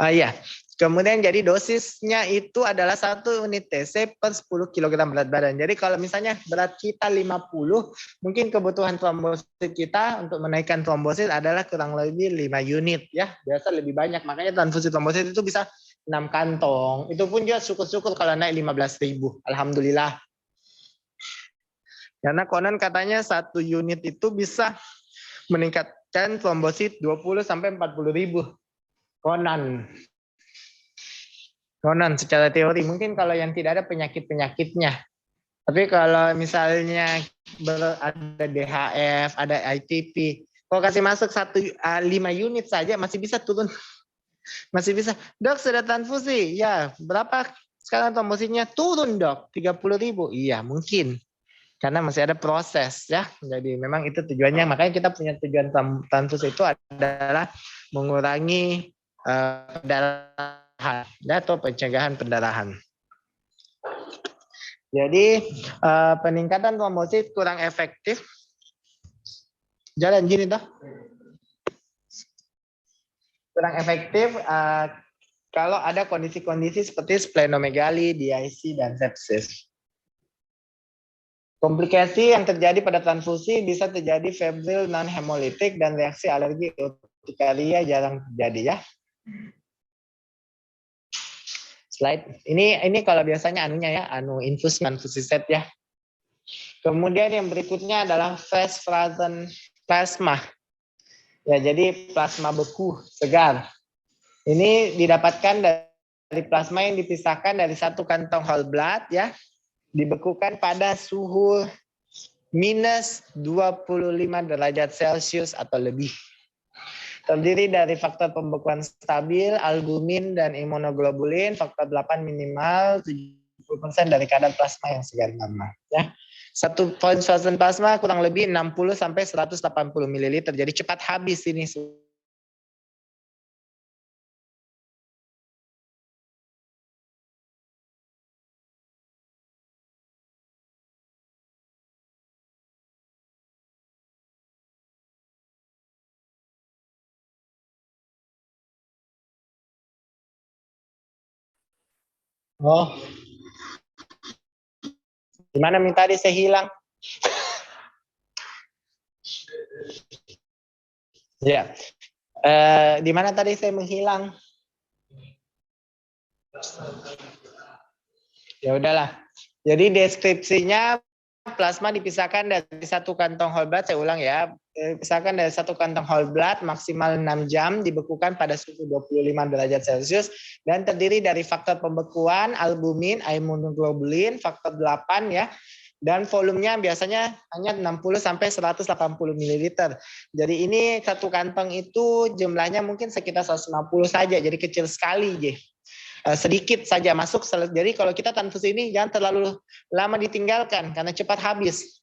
Ya. Kemudian jadi dosisnya itu adalah 1 unit TC per 10 kg berat badan. Jadi kalau misalnya berat kita 50, mungkin kebutuhan trombosit kita untuk menaikkan trombosit adalah kurang lebih 5 unit ya. Biasa lebih banyak, makanya transfusi trombosit itu bisa 6 kantong. Itu pun juga syukur-syukur kalau naik 15.000. Alhamdulillah. Karena konon katanya 1 unit itu bisa meningkatkan trombosit 20 sampai 40.000. Konon secara teori. Mungkin kalau yang tidak ada penyakit-penyakitnya. Tapi kalau misalnya ada DHF, ada ITP, kalau kasih masuk 5 unit saja masih bisa turun. Masih bisa. Dok, sudah transfusi. Ya, berapa sekarang trombositnya? Turun, Dok. 30.000. Iya, mungkin. Karena masih ada proses ya. Jadi memang itu tujuannya. Makanya kita punya tujuan transfusi itu adalah mengurangi pendarahan atau pencegahan pendarahan. Jadi peningkatan trombosit kurang efektif. Jalan gini toh. Kurang efektif kalau ada kondisi-kondisi seperti splenomegali, DIC, dan sepsis. Komplikasi yang terjadi pada transfusi bisa terjadi febrile non-hemolitik dan reaksi alergi urtikaria jarang terjadi ya. Slide. Ini kalau biasanya anunya ya, infus transfusi set ya. Kemudian yang berikutnya adalah fresh frozen plasma. Ya, jadi plasma beku segar. Ini didapatkan dari plasma yang dipisahkan dari satu kantong whole blood ya. Dibekukan pada suhu minus 25 derajat Celcius atau lebih. Terdiri dari faktor pembekuan stabil, albumin, dan imunoglobulin, faktor 8 minimal 70% dari kadar plasma yang segar normal. Ya. 1 frozen plasma kurang lebih 60 sampai 180 ml. Jadi cepat habis ini. Oh, gimana minta tadi saya hilang? Ya, di mana tadi saya menghilang? Ya udahlah. Jadi deskripsinya plasma dipisahkan dari satu kantong whole blood, saya ulang ya. Dipisahkan dari satu kantong whole blood maksimal 6 jam, dibekukan pada suhu 25 derajat Celcius dan terdiri dari faktor pembekuan, albumin, imunoglobulin, faktor 8 ya. Dan volumenya biasanya hanya 60 sampai 180 ml. Jadi ini satu kantong itu jumlahnya mungkin sekitar 150 saja, jadi kecil sekali, sedikit saja masuk. Jadi kalau kita transfusi ini jangan terlalu lama ditinggalkan karena cepat habis.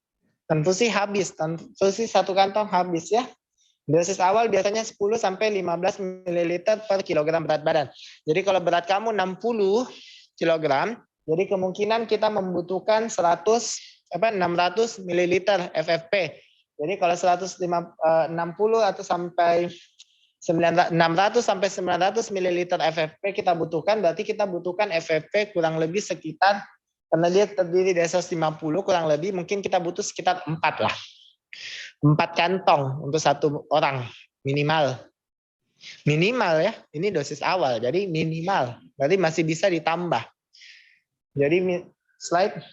Transfusi habis, transfusi satu kantong habis ya. Dosis awal biasanya 10 sampai 15 ml per kilogram berat badan. Jadi kalau berat kamu 60 kg, jadi kemungkinan kita membutuhkan 600 ml FFP. Jadi kalau 160 atau sampai 600 sampai 900 ml FFP kita butuhkan, berarti kita butuhkan FFP kurang lebih sekitar, karena dia terdiri dari 150 kurang lebih, mungkin kita butuh sekitar 4 lah. 4 kantong untuk satu orang minimal. Minimal ya, ini dosis awal, jadi minimal. Berarti masih bisa ditambah. Jadi slide.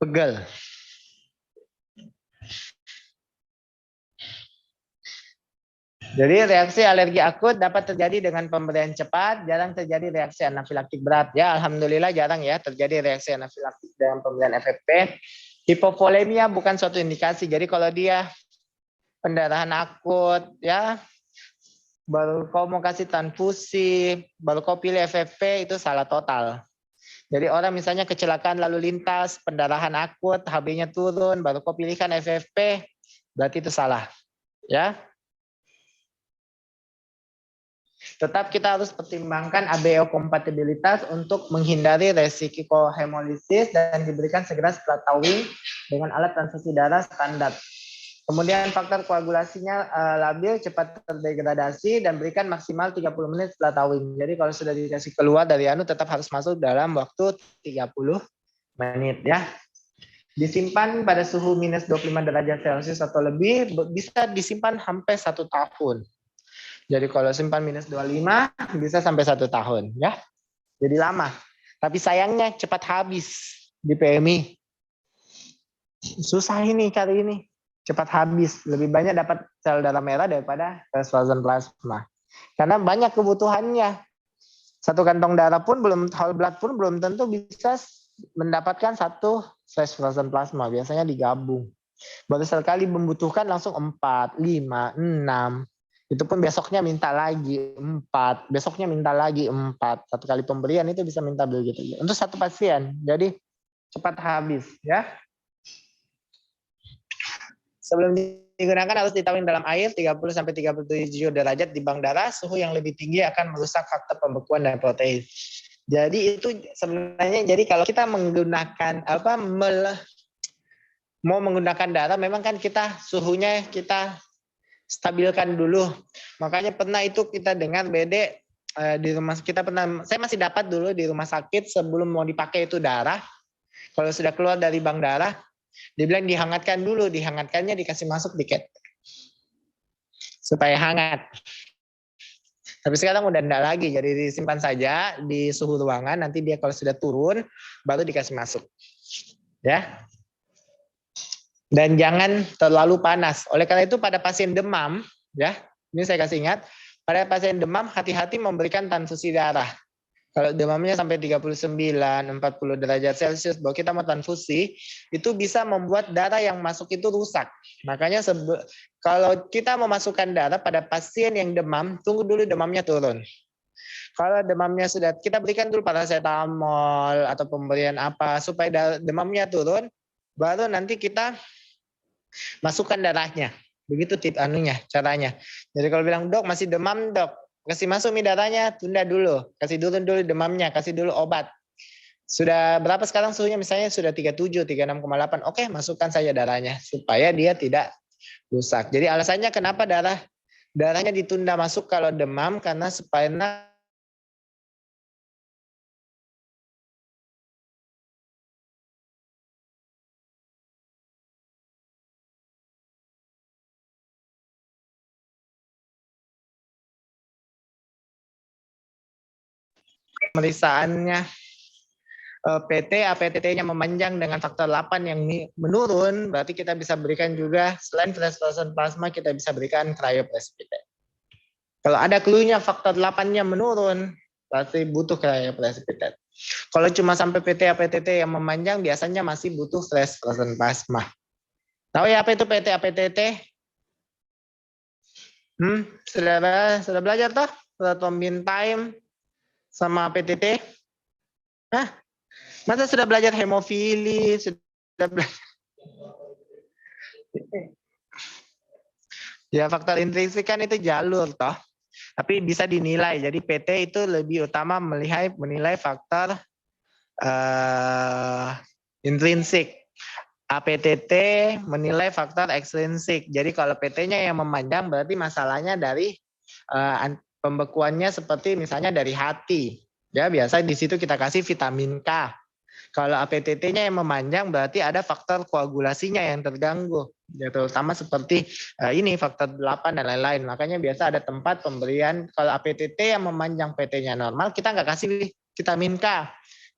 Pegel. Jadi reaksi alergi akut dapat terjadi dengan pemberian cepat, jarang terjadi reaksi anafilaktik berat. Ya, alhamdulillah jarang ya terjadi reaksi anafilaktik dengan pemberian FFP. Hipovolemia bukan suatu indikasi. Jadi kalau dia pendarahan akut ya, baru kau mau kasih transfusi, baru kau pilih FFP, itu salah total. Jadi orang misalnya kecelakaan lalu lintas, pendarahan akut, HB-nya turun, baru kau pilihkan FFP, berarti itu salah. Ya. Tetap kita harus pertimbangkan ABO kompatibilitas untuk menghindari resiko hemolisis dan diberikan segera setelah towing dengan alat transfusi darah standar. Kemudian faktor koagulasinya labil, cepat terdegradasi, dan berikan maksimal 30 menit setelah towing. Jadi kalau sudah dikasih keluar dari tetap harus masuk dalam waktu 30 menit ya. Disimpan pada suhu minus 25 derajat Celcius atau lebih, bisa disimpan sampai 1 tahun. Jadi kalau simpan minus 25 bisa sampai 1 tahun ya. Jadi lama. Tapi sayangnya cepat habis di PMI. Susah ini kali ini. Cepat habis. Lebih banyak dapat sel darah merah daripada flash frozen plasma. Karena banyak kebutuhannya. Satu kantong darah pun belum, whole blood pun belum tentu bisa mendapatkan satu flash frozen plasma. Biasanya digabung. Baru sekali membutuhkan langsung 4, 5, 6. Itu pun besoknya minta lagi 4. Besoknya minta lagi 4. Satu kali pemberian itu bisa minta begitu. Untuk satu pasien. Jadi cepat habis ya. Sebelum digunakan harus ditaruh dalam air 30-37 derajat di bank darah. Suhu yang lebih tinggi akan merusak faktor pembekuan dan protein. Jadi itu sebenarnya, jadi kalau kita menggunakan mau menggunakan darah, memang kan kita suhunya kita stabilkan dulu. Makanya pernah itu kita dengar BD di rumah kita pernah, saya masih dapat dulu di rumah sakit sebelum mau dipakai itu darah. Kalau sudah keluar dari bank darah, dia bilang dihangatkan dulu, dihangatkannya dikasih masuk dikit supaya hangat. Tapi sekarang udah enggak lagi, jadi disimpan saja di suhu ruangan. Nanti dia kalau sudah turun, baru dikasih masuk. Ya. Dan jangan terlalu panas. Oleh karena itu pada pasien demam, ya, ini saya kasih ingat, pada pasien demam hati-hati memberikan transfusi darah. Kalau demamnya sampai 39, 40 derajat Celcius, bahwa kita mau transfusi, itu bisa membuat darah yang masuk itu rusak. Makanya kalau kita memasukkan darah pada pasien yang demam, tunggu dulu demamnya turun. Kalau demamnya sudah, kita berikan dulu paracetamol atau pemberian apa, supaya demamnya turun, baru nanti kita masukkan darahnya. Begitu caranya. Jadi kalau bilang, dok masih demam dok, kasih masuk darahnya, tunda dulu. Kasih turun dulu demamnya, kasih dulu obat. Sudah berapa sekarang suhunya? Misalnya sudah 37, 36,8. Oke, masukkan saja darahnya. Supaya dia tidak rusak. Jadi alasannya kenapa darahnya ditunda masuk kalau demam, karena supaya pemeriksaannya PT, APTT-nya memanjang dengan faktor 8 yang menurun, berarti kita bisa berikan juga, selain flash frozen plasma, kita bisa berikan cryoprecipitate. Kalau ada clue-nya faktor 8-nya menurun, berarti butuh cryoprecipitate. Kalau cuma sampai PT, APTT yang memanjang, biasanya masih butuh flash frozen plasma. Tahu ya apa itu PT, APTT? Sudah belajar toh? Proton beam time sama PTT? Hah? Masa sudah belajar hemofili, sudah belajar. Ya faktor intrinsik kan itu jalur toh. Tapi bisa dinilai. Jadi PT itu lebih utama menilai faktor intrinsik. APTT menilai faktor ekstrinsik. Jadi kalau PT-nya yang memanjang berarti masalahnya dari pembekuannya seperti misalnya dari hati. Ya biasa di situ kita kasih vitamin K. Kalau APTT-nya yang memanjang berarti ada faktor koagulasinya yang terganggu. Ya, terutama seperti ini faktor 8 dan lain-lain. Makanya biasa ada tempat pemberian, kalau APTT yang memanjang PT-nya normal, kita nggak kasih vitamin K.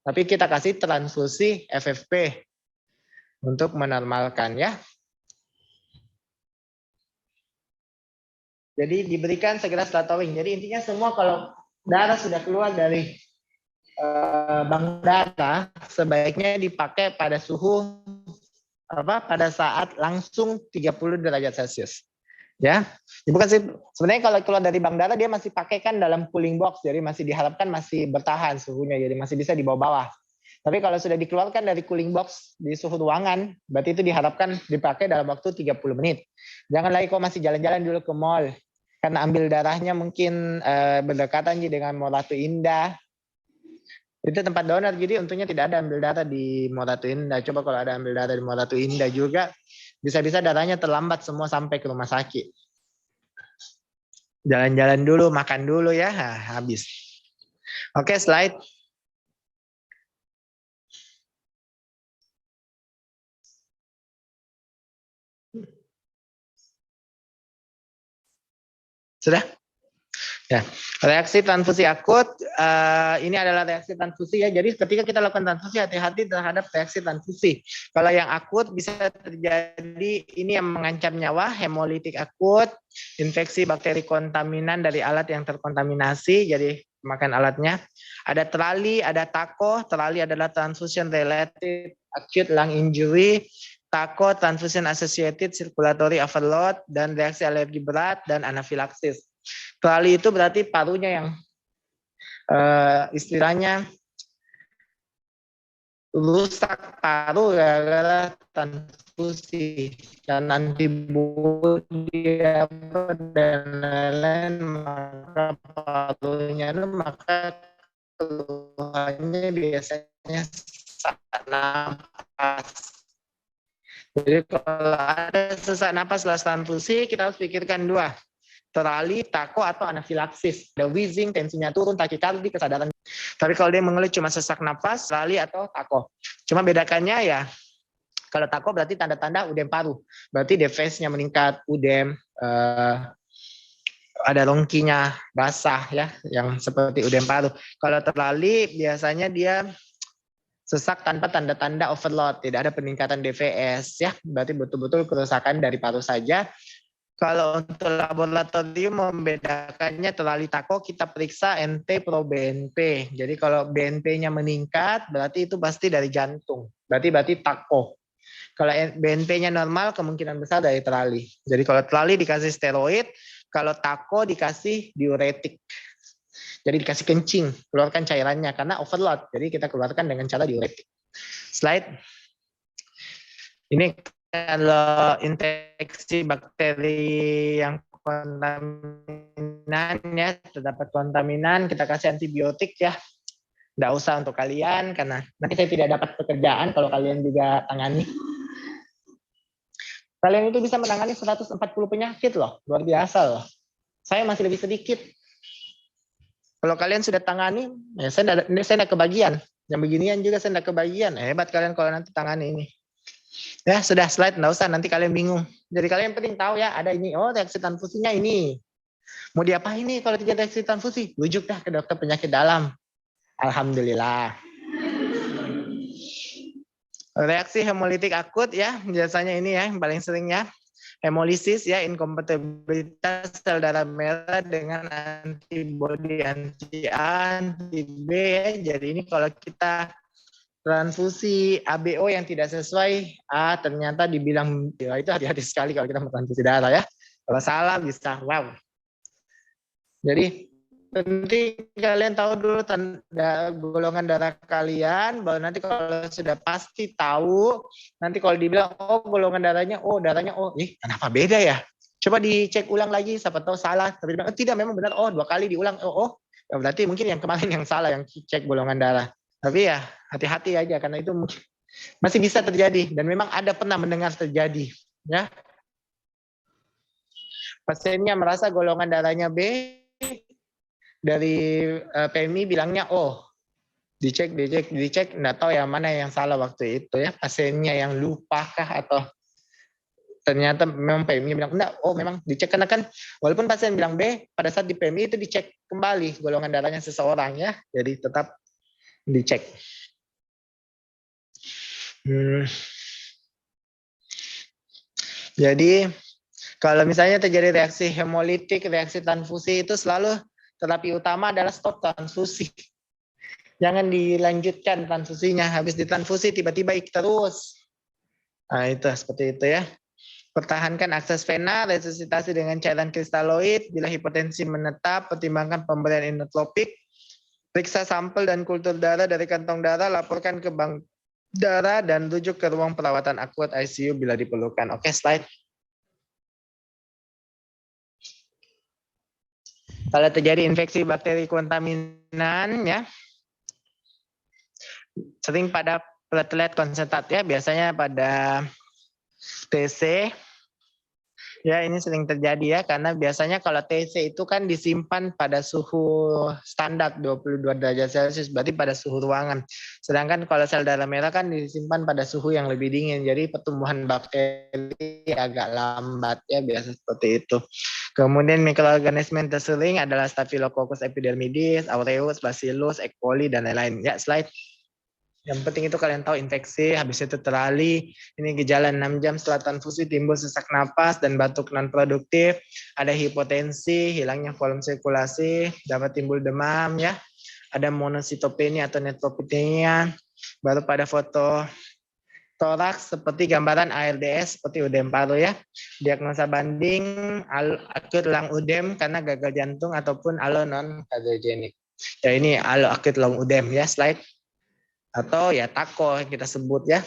Tapi kita kasih transfusi FFP untuk menormalkan ya. Jadi diberikan segera setelah towing. Jadi intinya semua kalau darah sudah keluar dari bank darah sebaiknya dipakai pada suhu pada saat langsung 30 derajat Celcius. Ya. Bukan sih sebenarnya kalau keluar dari bank darah dia masih pakai kan dalam cooling box, jadi masih diharapkan masih bertahan suhunya, jadi masih bisa di bawah-bawah. Tapi kalau sudah dikeluarkan dari cooling box di suhu ruangan, berarti itu diharapkan dipakai dalam waktu 30 menit. Jangan lagi kok masih jalan-jalan dulu ke mall. Karena ambil darahnya mungkin berdekatan dengan Moratu Indah. Itu tempat donor, jadi untungnya tidak ada ambil darah di Moratu Indah. Coba kalau ada ambil darah di Moratu Indah juga, bisa-bisa darahnya terlambat semua sampai ke rumah sakit. Jalan-jalan dulu, makan dulu ya, habis. Oke, slide. Sudah? Ya, reaksi transfusi akut ini adalah reaksi transfusi ya. Jadi ketika kita lakukan transfusi, hati-hati terhadap reaksi transfusi. Kalau yang akut bisa terjadi ini yang mengancam nyawa, hemolitik akut, infeksi bakteri kontaminan dari alat yang terkontaminasi, jadi makan alatnya. Ada TRALI, ada TACO. TRALI adalah transfusion related acute lung injury. TACO transfusion associated circulatory overload dan reaksi alergi berat dan anafilaksis. TRALI itu berarti parunya yang istilahnya rusak paru gara-gara transfusi dan antibodi dan lain-lain, maka parunya itu maka keluhannya biasanya sesak napas. Jadi kalau ada sesak napas setelah transfusi, kita harus pikirkan dua. TRALI, TACO, atau anafilaksis. Ada wheezing, tensinya turun, takikardi, kesadaran. Tapi kalau dia mengeluh cuma sesak napas, TRALI atau TACO. Cuma bedakannya ya, kalau TACO berarti tanda-tanda udem paru. Berarti defense-nya meningkat, udem, ada rongkinya basah ya, yang seperti udem paru. Kalau TRALI biasanya dia sesak tanpa tanda-tanda overload, tidak ada peningkatan DVS ya, berarti betul-betul kerusakan dari paru saja. Kalau untuk laboratorium membedakannya TRALI TACO kita periksa NT pro BNP. Jadi kalau BNP-nya meningkat berarti itu pasti dari jantung. Berarti TACO. Kalau BNP-nya normal kemungkinan besar dari TRALI. Jadi kalau TRALI dikasih steroid, kalau TACO dikasih diuretik. Jadi dikasih kencing, keluarkan cairannya karena overload. Jadi kita keluarkan dengan cara diuretik. Slide. Ini kalau infeksi bakteri yang kontaminan ya, terdapat kontaminan, kita kasih antibiotik ya. Nggak usah untuk kalian, karena nanti saya tidak dapat pekerjaan kalau kalian juga tangani. Kalian itu bisa menangani 140 penyakit loh, luar biasa loh. Saya masih lebih sedikit. Kalau kalian sudah tangani, ya saya nggak kebagian. Yang beginian juga saya nggak kebagian. Hebat kalian kalau nanti tangani ini. Ya sudah, slide nggak usah, nanti kalian bingung. Jadi kalian penting tahu ya, ada ini, oh reaksi transfusinya ini. Mau diapain nih kalau tidak reaksi transfusi? Rujuk dah ke dokter penyakit dalam. Alhamdulillah. Reaksi hemolitik akut ya, biasanya ini ya yang paling sering ya. Hemolisis ya, inkompatibilitas sel darah merah dengan antibodi anti-A, anti-B ya. Jadi ini kalau kita transfusi ABO yang tidak sesuai, ternyata dibilang, ya itu hati-hati sekali kalau kita mau transfusi darah ya. Kalau salah bisa, wow. Jadi penting kalian tahu dulu golongan darah kalian, baru nanti kalau sudah pasti tahu, nanti kalau dibilang, oh golongan darahnya, kenapa beda ya? Coba dicek ulang lagi, siapa tahu salah. Tapi tidak, memang benar, 2 kali diulang, ya berarti mungkin yang kemarin yang salah, yang cek golongan darah. Tapi ya hati-hati aja karena itu masih bisa terjadi dan memang ada pernah mendengar terjadi ya. Pasiennya merasa golongan darahnya B, dari PMI bilangnya dicek nggak tahu yang mana yang salah waktu itu ya, pasiennya yang lupakah atau ternyata memang PMI bilang enggak, memang dicek karena kan walaupun pasien bilang B, pada saat di PMI itu dicek kembali golongan darahnya seseorang ya, jadi tetap dicek. Jadi kalau misalnya terjadi reaksi hemolitik, reaksi transfusi itu selalu terapi utama adalah stop transfusi. Jangan dilanjutkan transfusinya, habis ditransfusi tiba-tiba terus. Nah itu seperti itu ya. Pertahankan akses vena, resusitasi dengan cairan kristaloid. Bila hipotensi menetap, pertimbangkan pemberian inotropik. Periksa sampel dan kultur darah dari kantong darah, laporkan ke bank darah dan rujuk ke ruang perawatan akut ICU bila diperlukan. Oke, slide. Kalau terjadi infeksi bakteri kontaminan ya, sering pada platelet konsentrat ya, biasanya pada TC Ya, ini sering terjadi ya, karena biasanya kalau TC itu kan disimpan pada suhu standar 22 derajat Celcius, berarti pada suhu ruangan. Sedangkan kalau sel darah merah kan disimpan pada suhu yang lebih dingin, jadi pertumbuhan bakteri agak lambat ya, biasa seperti itu. Kemudian mikroorganisme yang tersering adalah Staphylococcus epidermidis, aureus, bacillus, E. coli, dan lain-lain. Ya, slide. Yang penting itu kalian tahu infeksi, habis itu terali, ini gejala 6 jam setelah transfusi timbul sesak napas dan batuk non produktif, ada hipotensi, hilangnya volume sirkulasi, dapat timbul demam ya, ada monositopenia atau neutropenia, baru pada foto toraks seperti gambaran ARDS seperti udem paru ya. Diagnosa banding akut lung udem karena gagal jantung ataupun alo non kardiogenik. Ya ini alo akut lung udem ya, slide. Atau ya tako yang kita sebut ya.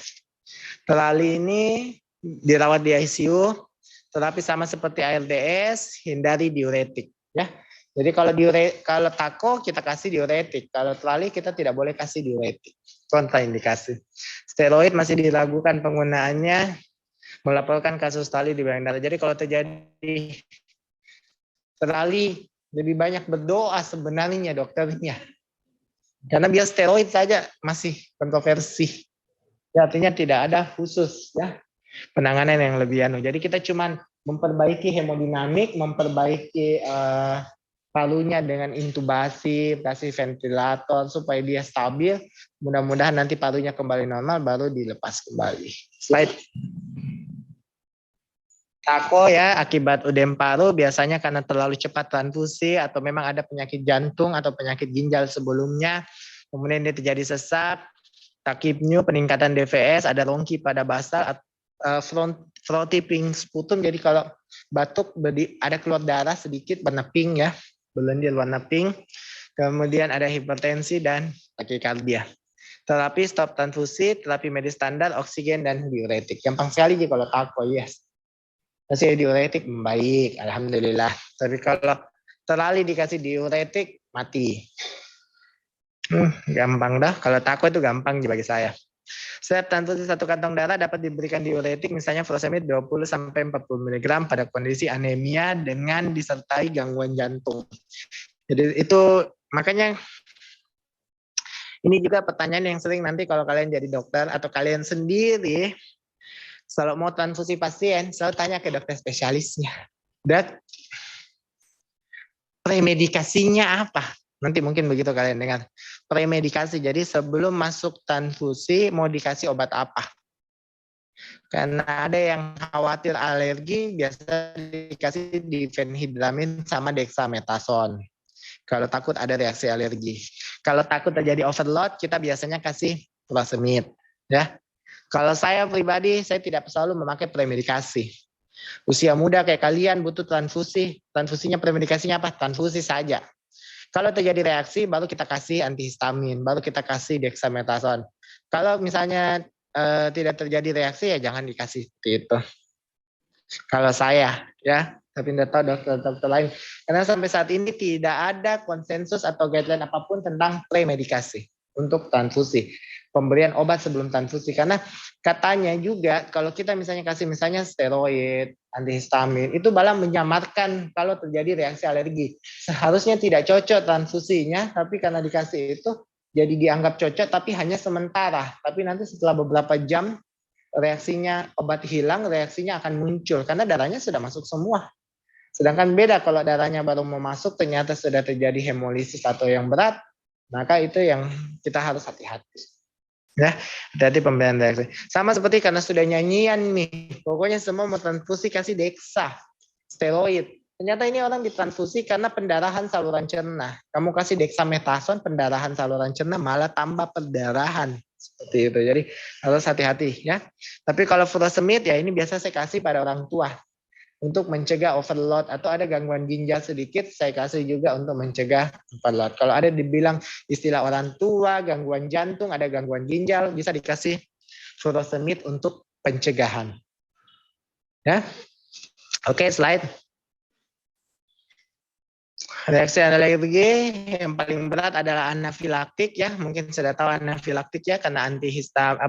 Terali ini dirawat di ICU, tetapi sama seperti ARDS, hindari diuretik ya. Jadi kalau tako kita kasih diuretik, kalau terali kita tidak boleh kasih diuretik. Kontraindikasi. Steroid masih diragukan penggunaannya, melaporkan kasus tali di bayang darah. Jadi kalau terjadi terali lebih banyak berdoa sebenarnya dokternya. Karena biar steroid saja masih kontroversi. Ya, artinya tidak ada khusus ya penanganan yang lebih anu. Jadi kita cuma memperbaiki hemodinamik, memperbaiki palunya dengan intubasi, kasih ventilator supaya dia stabil. Mudah-mudahan nanti palunya kembali normal baru dilepas kembali. Slide. Tako ya, akibat udem paru biasanya karena terlalu cepat transfusi atau memang ada penyakit jantung atau penyakit ginjal sebelumnya. Kemudian dia terjadi sesak, takipneu, peningkatan DVS, ada rongki pada basal, frothy pink sputum. Jadi kalau batuk ada keluar darah sedikit warna pink ya, berlendir warna pink. Kemudian ada hipertensi dan takikardia. Terapi stop transfusi, terapi medis standar, oksigen dan diuretik. Gampang sekali sih kalau tako, yes. Kasih diuretik membaik, alhamdulillah. Tapi kalau terlalu dikasih diuretik mati. Gampang dah. Kalau tako itu gampang bagi saya. Setiap transfusi satu kantong darah dapat diberikan diuretik, misalnya furosemid 20-40 mg pada kondisi anemia dengan disertai gangguan jantung. Jadi itu makanya ini juga pertanyaan yang sering nanti kalau kalian jadi dokter atau kalian sendiri kalau mau transfusi pasien, selalu tanya ke dokter spesialisnya. Dan premedikasinya apa? Nanti mungkin begitu kalian dengar. Premedikasi, jadi sebelum masuk transfusi mau dikasih obat apa? Karena ada yang khawatir alergi, biasa dikasih difenhidramin sama dexamethasone. Kalau takut ada reaksi alergi. Kalau takut terjadi overload, kita biasanya kasih furosemid. Ya. Kalau saya pribadi, saya tidak selalu memakai premedikasi. Usia muda kayak kalian butuh transfusi. Transfusinya premedikasinya apa? Transfusi saja. Kalau terjadi reaksi, baru kita kasih antihistamin, baru kita kasih dexamethasone. Kalau misalnya tidak terjadi reaksi, ya jangan dikasih itu. Kalau saya, ya, tapi tidak tahu dokter-dokter lain. Karena sampai saat ini tidak ada konsensus atau guideline apapun tentang premedikasi untuk transfusi. Pemberian obat sebelum transfusi, karena katanya juga kalau kita misalnya kasih misalnya steroid, antihistamin, itu malah menyamarkan kalau terjadi reaksi alergi. Seharusnya tidak cocok transfusinya, tapi karena dikasih itu jadi dianggap cocok tapi hanya sementara. Tapi nanti setelah beberapa jam reaksinya obat hilang, reaksinya akan muncul karena darahnya sudah masuk semua. Sedangkan beda kalau darahnya baru mau masuk ternyata sudah terjadi hemolisis atau yang berat, maka itu yang kita harus hati-hati. Ya, hati-hati pemberian reaksi. Sama seperti karena sudah nyanyian nih, pokoknya semua mau transfusi kasih dexa, steroid. Ternyata ini orang ditransfusi karena pendarahan saluran cerna. Kamu kasih dexamethasone, pendarahan saluran cerna malah tambah perdarahan. Seperti itu. Jadi harus hati-hati ya. Tapi kalau furosemid ya ini biasa saya kasih pada orang tua untuk mencegah overload atau ada gangguan ginjal sedikit, saya kasih juga untuk mencegah overload. Kalau ada dibilang istilah orang tua, gangguan jantung, ada gangguan ginjal, bisa dikasih furosemid untuk pencegahan. Ya, oke, slide. Reaksi alergi yang paling berat adalah anafilaktik ya, mungkin sudah tahu anafilaktik ya karena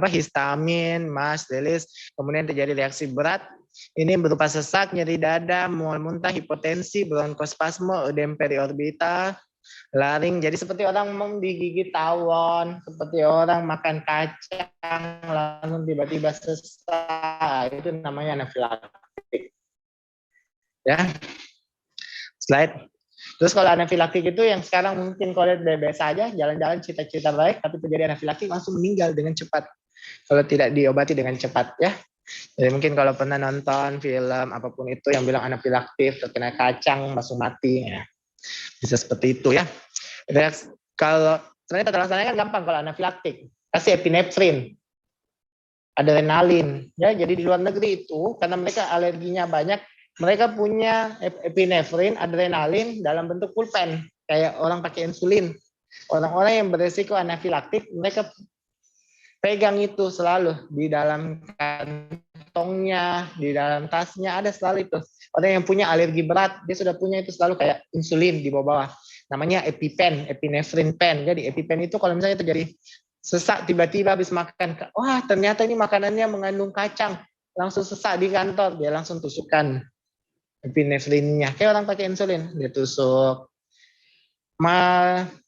histamin, MAS, DELIS, kemudian terjadi reaksi berat. Ini berupa sesak, nyeri dada, mual muntah, hipotensi, bronkospasme, ödem periorbital, laring. Jadi seperti orang digigit tawon, seperti orang makan kacang, langsung tiba-tiba sesak. Itu namanya anafilaktik. Ya, slide. Terus kalau anafilaktik itu yang sekarang mungkin kalau biasa aja, jalan-jalan cita-cita baik, tapi terjadi anafilaktik langsung meninggal dengan cepat. Kalau tidak diobati dengan cepat ya. Jadi mungkin kalau pernah nonton film apapun itu yang bilang anafilaktik, terkena kacang langsung mati ya. Bisa seperti itu ya. Kalau sebenarnya tata laksananya kan gampang kalau anafilaktik. Kasih epinefrin, adrenalin ya. Jadi di luar negeri itu karena mereka alerginya banyak, mereka punya epinefrin, adrenalin dalam bentuk pulpen kayak orang pakai insulin. Orang-orang yang beresiko anafilaktik mereka pegang itu selalu di dalam kantongnya, di dalam tasnya ada selalu itu. Orang yang punya alergi berat dia sudah punya itu selalu kayak insulin di bawah-bawah. Namanya EpiPen, epinefrin pen. Jadi EpiPen itu kalau misalnya terjadi sesak tiba-tiba habis makan, wah ternyata ini makanannya mengandung kacang, langsung sesak di kantor, dia langsung tusukkan epinefrinnya. Kayak orang pakai insulin, dia tusuk.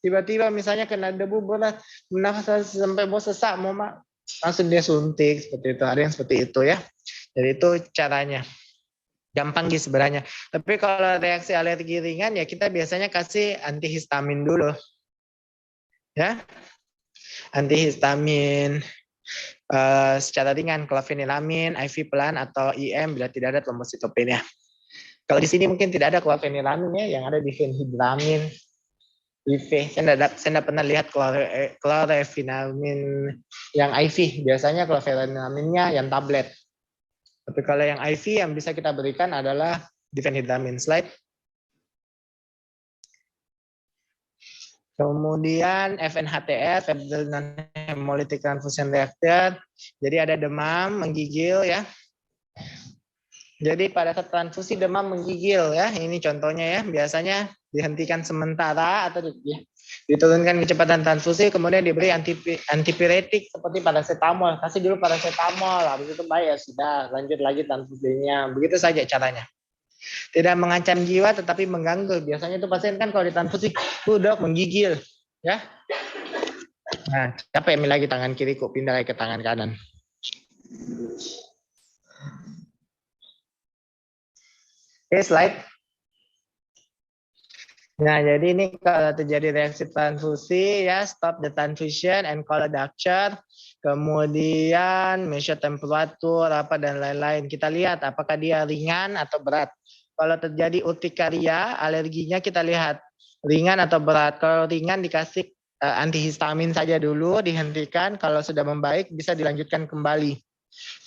Tiba-tiba misalnya kena debu berat, nafas sampai mau sesak, mau langsung dia suntik seperti itu. Ada yang seperti itu ya. Jadi itu caranya. Gampang sih sebenarnya. Tapi kalau reaksi alergi ringan ya kita biasanya kasih antihistamin dulu. Ya. Antihistamin secara ringan, clofenilamin, IV pelan atau IM bila tidak ada trombositopenia. Kalau di sini mungkin tidak ada clofenilamin ya, yang ada difenhidramin. IV, saya tidak pernah lihat clofenilamin yang IV. Biasanya clofenilaminnya yang tablet. Tapi kalau yang IV yang bisa kita berikan adalah difenhidramin. Slide. Kemudian FNHTR, febrile non-hemolytic transfusion reactor. Jadi ada demam, menggigil ya. Jadi pada saat transfusi demam menggigil ya, ini contohnya ya, biasanya dihentikan sementara atau diturunkan kecepatan transfusi, kemudian diberi antipiretik seperti paracetamol, kasih dulu paracetamol, habis itu baik ya sudah, lanjut lagi transfusinya, begitu saja caranya. Tidak mengancam jiwa tetapi mengganggu, biasanya itu pasien kan kalau ditransfusi, dok menggigil, ya. Nah, capek lagi tangan kiri kok pindah lagi ke tangan kanan. Oke, slide. Nah, jadi ini kalau terjadi reaksi transfusi ya, stop the transfusion and call a doctor. Kemudian measure temperatur apa dan lain-lain. Kita lihat apakah dia ringan atau berat. Kalau terjadi urtikaria, alerginya kita lihat ringan atau berat. Kalau ringan dikasih antihistamin saja dulu, dihentikan. Kalau sudah membaik bisa dilanjutkan kembali.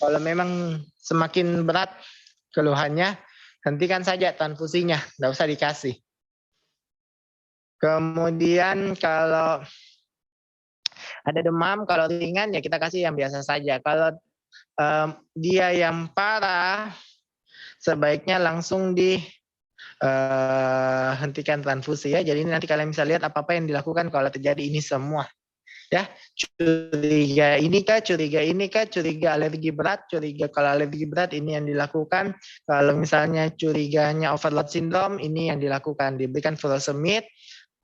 Kalau memang semakin berat keluhannya, hentikan saja transfusinya, nggak usah dikasih. Kemudian kalau ada demam, kalau ringan ya kita kasih yang biasa saja. Kalau dia yang parah, sebaiknya langsung dihentikan transfusi ya. Jadi nanti kalian bisa lihat apa-apa yang dilakukan kalau terjadi ini semua. Ya, curiga ini kah, curiga alergi berat, curiga kalau alergi berat ini yang dilakukan. Kalau misalnya curiganya overload syndrome, ini yang dilakukan, diberikan furosemid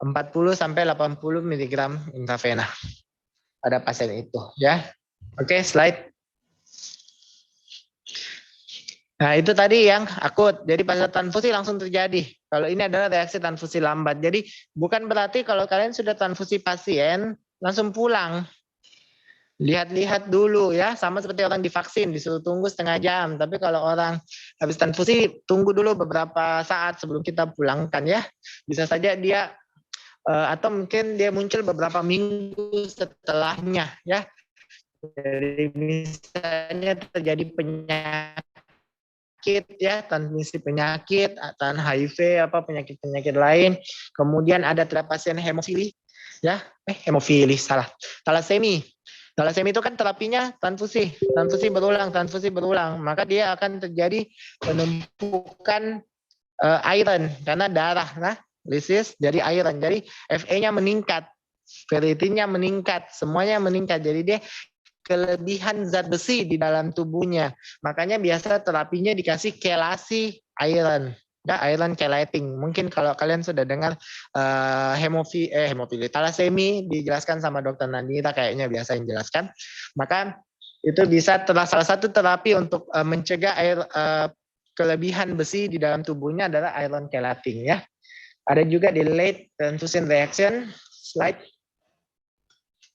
40 sampai 80 mg intravena pada pasien itu ya. Oke, slide. Nah, itu tadi yang akut. Jadi pada transfusi langsung terjadi. Kalau ini adalah reaksi transfusi lambat. Jadi bukan berarti kalau kalian sudah transfusi pasien langsung pulang. Lihat-lihat dulu ya, sama seperti orang divaksin, disuruh tunggu setengah jam. Tapi kalau orang habis transfusi, tunggu dulu beberapa saat sebelum kita pulangkan ya. Bisa saja dia, atau mungkin dia muncul beberapa minggu setelahnya ya. Jadi misalnya terjadi penyakit ya, transmisi penyakit, atau HIV, apa penyakit-penyakit lain. Kemudian ada pasien hemofili ya, hemofili salah, talasemi. Talasemi itu kan terapinya transfusi berulang, maka dia akan terjadi penumpukan iron karena darah, nah, lysis dari iron, jadi Fe-nya meningkat, ferritinnya meningkat, semuanya meningkat, jadi dia kelebihan zat besi di dalam tubuhnya. Makanya biasa terapinya dikasih kelasi iron. Ya, iron chelating. Mungkin kalau kalian sudah dengar hemofili, talasemi dijelaskan sama dokter Nandita kayaknya biasa yang jelaskan. Maka itu bisa salah satu terapi untuk mencegah kelebihan besi di dalam tubuhnya adalah iron chelating ya. Ada juga delayed transfusion reaction, slide.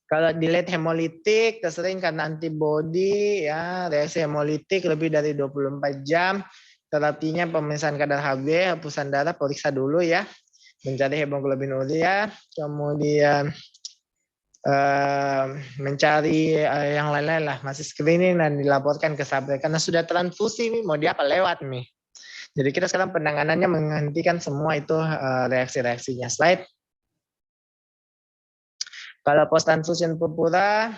Kalau delayed hemolitik tersering karena antibody ya, reaksi hemolitik lebih dari 24 jam. Terapinya pemeriksaan kadar Hb, hapusan darah, periksa dulu ya. Mencari hemoglobin urea, kemudian mencari yang lain-lain lah, masih screening dan dilaporkan ke Sabre karena sudah transfusi nih, mau dia apa lewat nih. Jadi kita sekarang penanganannya menghentikan semua itu reaksi-reaksinya. Slide. Kalau post transfusion purpura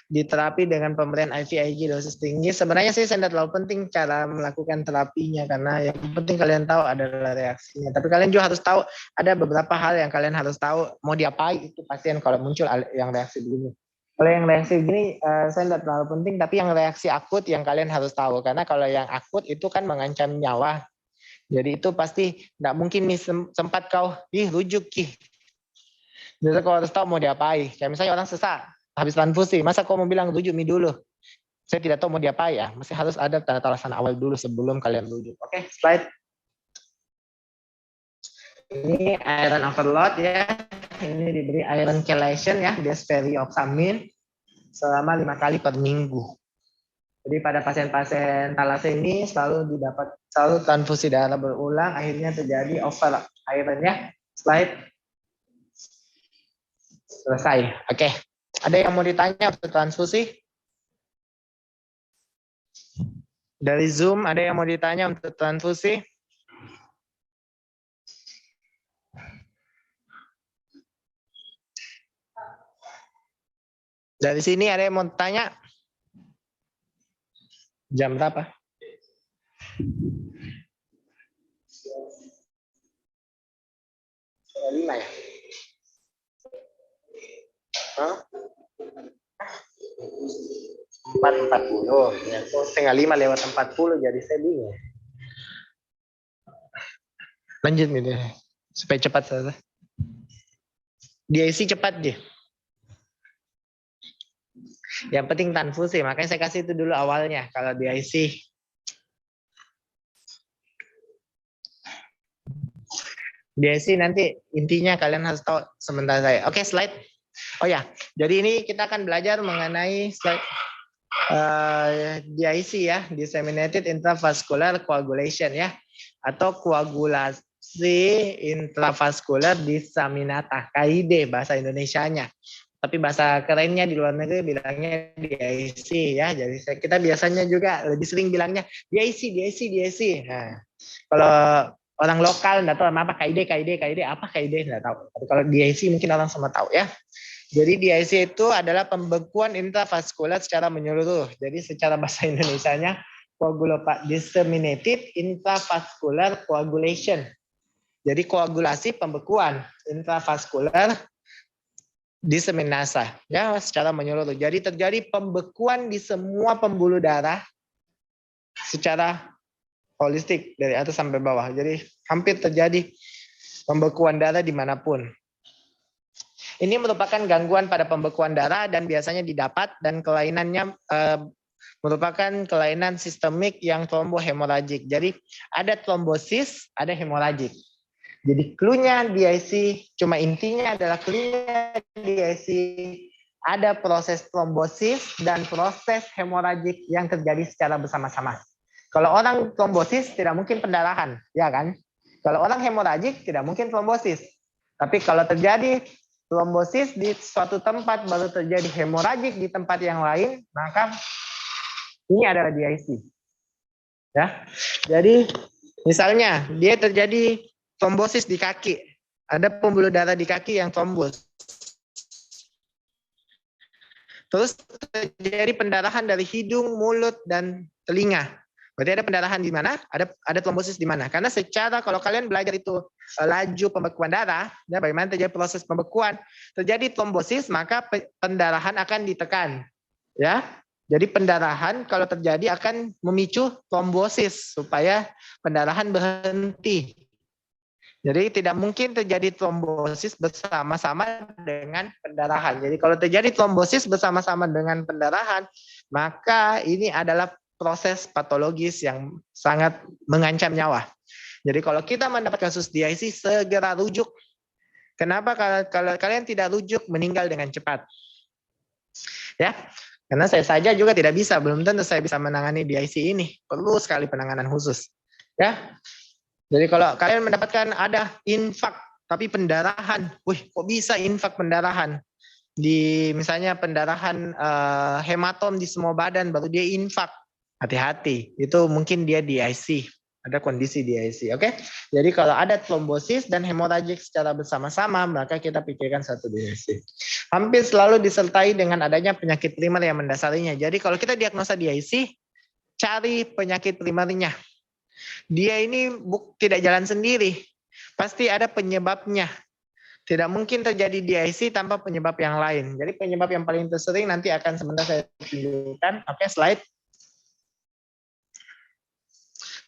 diterapi dengan pemberian IVIG dosis tinggi. Sebenarnya sih saya tidak terlalu penting cara melakukan terapinya karena yang penting kalian tahu adalah reaksinya. Tapi kalian juga harus tahu ada beberapa hal yang kalian harus tahu mau diapain itu pasien kalau muncul yang reaksi begini. Kalau yang reaksi begini saya tidak terlalu penting, tapi yang reaksi akut yang kalian harus tahu karena kalau yang akut itu kan mengancam nyawa. Jadi itu pasti tidak mungkin nih sempat kau rujuk ki. Jadi kau harus tahu mau diapain. Kayak misalnya orang sesak habis transfusi, masa kau mau bilang rujuk mie dulu? Saya tidak tahu mau diapain ya. Mesti harus ada tanda-tanda awal dulu sebelum kalian rujuk. Oke, slide. Ini iron overload ya. Ini diberi iron chelation ya, desferrioxamine selama 5 kali per minggu. Jadi pada pasien-pasien talasemi selalu transfusi darah berulang, akhirnya terjadi over iron ya. Slide. Selesai. Oke. Ada yang mau ditanya untuk transfusi? Dari Zoom ada yang mau ditanya untuk transfusi? Dari sini ada yang mau tanya? Jam berapa? Setengah 5 ya? Hah? 4.40 ya, setengah 5 lewat 40 jadi saya bingung. Lanjut nih deh, supaya cepat saja. DIC cepat deh. Yang penting transfusi, makanya saya kasih itu dulu awalnya kalau DIC. DIC nanti intinya kalian harus tahu sebentar saya. Oke, slide. Oh ya, jadi ini kita akan belajar mengenai slide DIC ya, disseminated intravascular coagulation ya, atau koagulasi intravaskular disaminata, KID bahasa Indonesianya. Tapi bahasa kerennya di luar negeri bilangnya DIC ya. Jadi kita biasanya juga lebih sering bilangnya DIC. Nah, kalau orang lokal nggak tahu apa KID apa KID nggak tahu. Tapi kalau DIC mungkin orang semua tahu ya. Jadi DIC itu adalah pembekuan intravaskular secara menyeluruh. Jadi secara bahasa Indonesianya disseminated intravascular coagulation. Jadi koagulasi pembekuan intravaskular diseminasa ya secara menyeluruh. Jadi terjadi pembekuan di semua pembuluh darah secara holistik dari atas sampai bawah. Jadi hampir terjadi pembekuan darah dimanapun. Ini merupakan gangguan pada pembekuan darah dan biasanya didapat dan kelainannya merupakan kelainan sistemik yang trombohemoragik. Jadi ada trombosis, ada hemoragik. Jadi clue-nya DIC, cuma intinya adalah clue-nya DIC ada proses trombosis dan proses hemoragik yang terjadi secara bersama-sama. Kalau orang trombosis tidak mungkin pendarahan, ya kan? Kalau orang hemoragik tidak mungkin trombosis. Tapi kalau terjadi trombosis di suatu tempat baru terjadi hemoragik di tempat yang lain, maka ini adalah DIC. Ya. Jadi misalnya dia terjadi trombosis di kaki. Ada pembuluh darah di kaki yang trombos. Terus terjadi pendarahan dari hidung, mulut, dan telinga. Berarti ada pendarahan di mana? Ada trombosis di mana? Karena secara kalau kalian belajar itu laju pembekuan darah, ya bagaimana terjadi proses pembekuan, terjadi trombosis maka pendarahan akan ditekan, ya. Jadi pendarahan kalau terjadi akan memicu trombosis supaya pendarahan berhenti. Jadi tidak mungkin terjadi trombosis bersama-sama dengan pendarahan. Jadi kalau terjadi trombosis bersama-sama dengan pendarahan, maka ini adalah proses patologis yang sangat mengancam nyawa. Jadi kalau kita mendapat kasus DIC, segera rujuk. Kenapa kalau kalian tidak rujuk, meninggal dengan cepat? Ya, karena saya saja juga tidak bisa, belum tentu saya bisa menangani DIC ini. Perlu sekali penanganan khusus. Ya, jadi kalau kalian mendapatkan ada infak tapi pendarahan, wih kok bisa infak pendarahan? Di misalnya pendarahan hematom di semua badan baru dia infak. Hati-hati, itu mungkin dia DIC, ada kondisi DIC, oke? Jadi kalau ada trombosis dan hemoragik secara bersama-sama, maka kita pikirkan satu DIC. Hampir selalu disertai dengan adanya penyakit primer yang mendasarinya. Jadi kalau kita diagnosa DIC, cari penyakit primernya. Dia ini tidak jalan sendiri, pasti ada penyebabnya. Tidak mungkin terjadi DIC tanpa penyebab yang lain. Jadi penyebab yang paling tersering nanti akan sebentar saya tunjukkan. Oke, slide.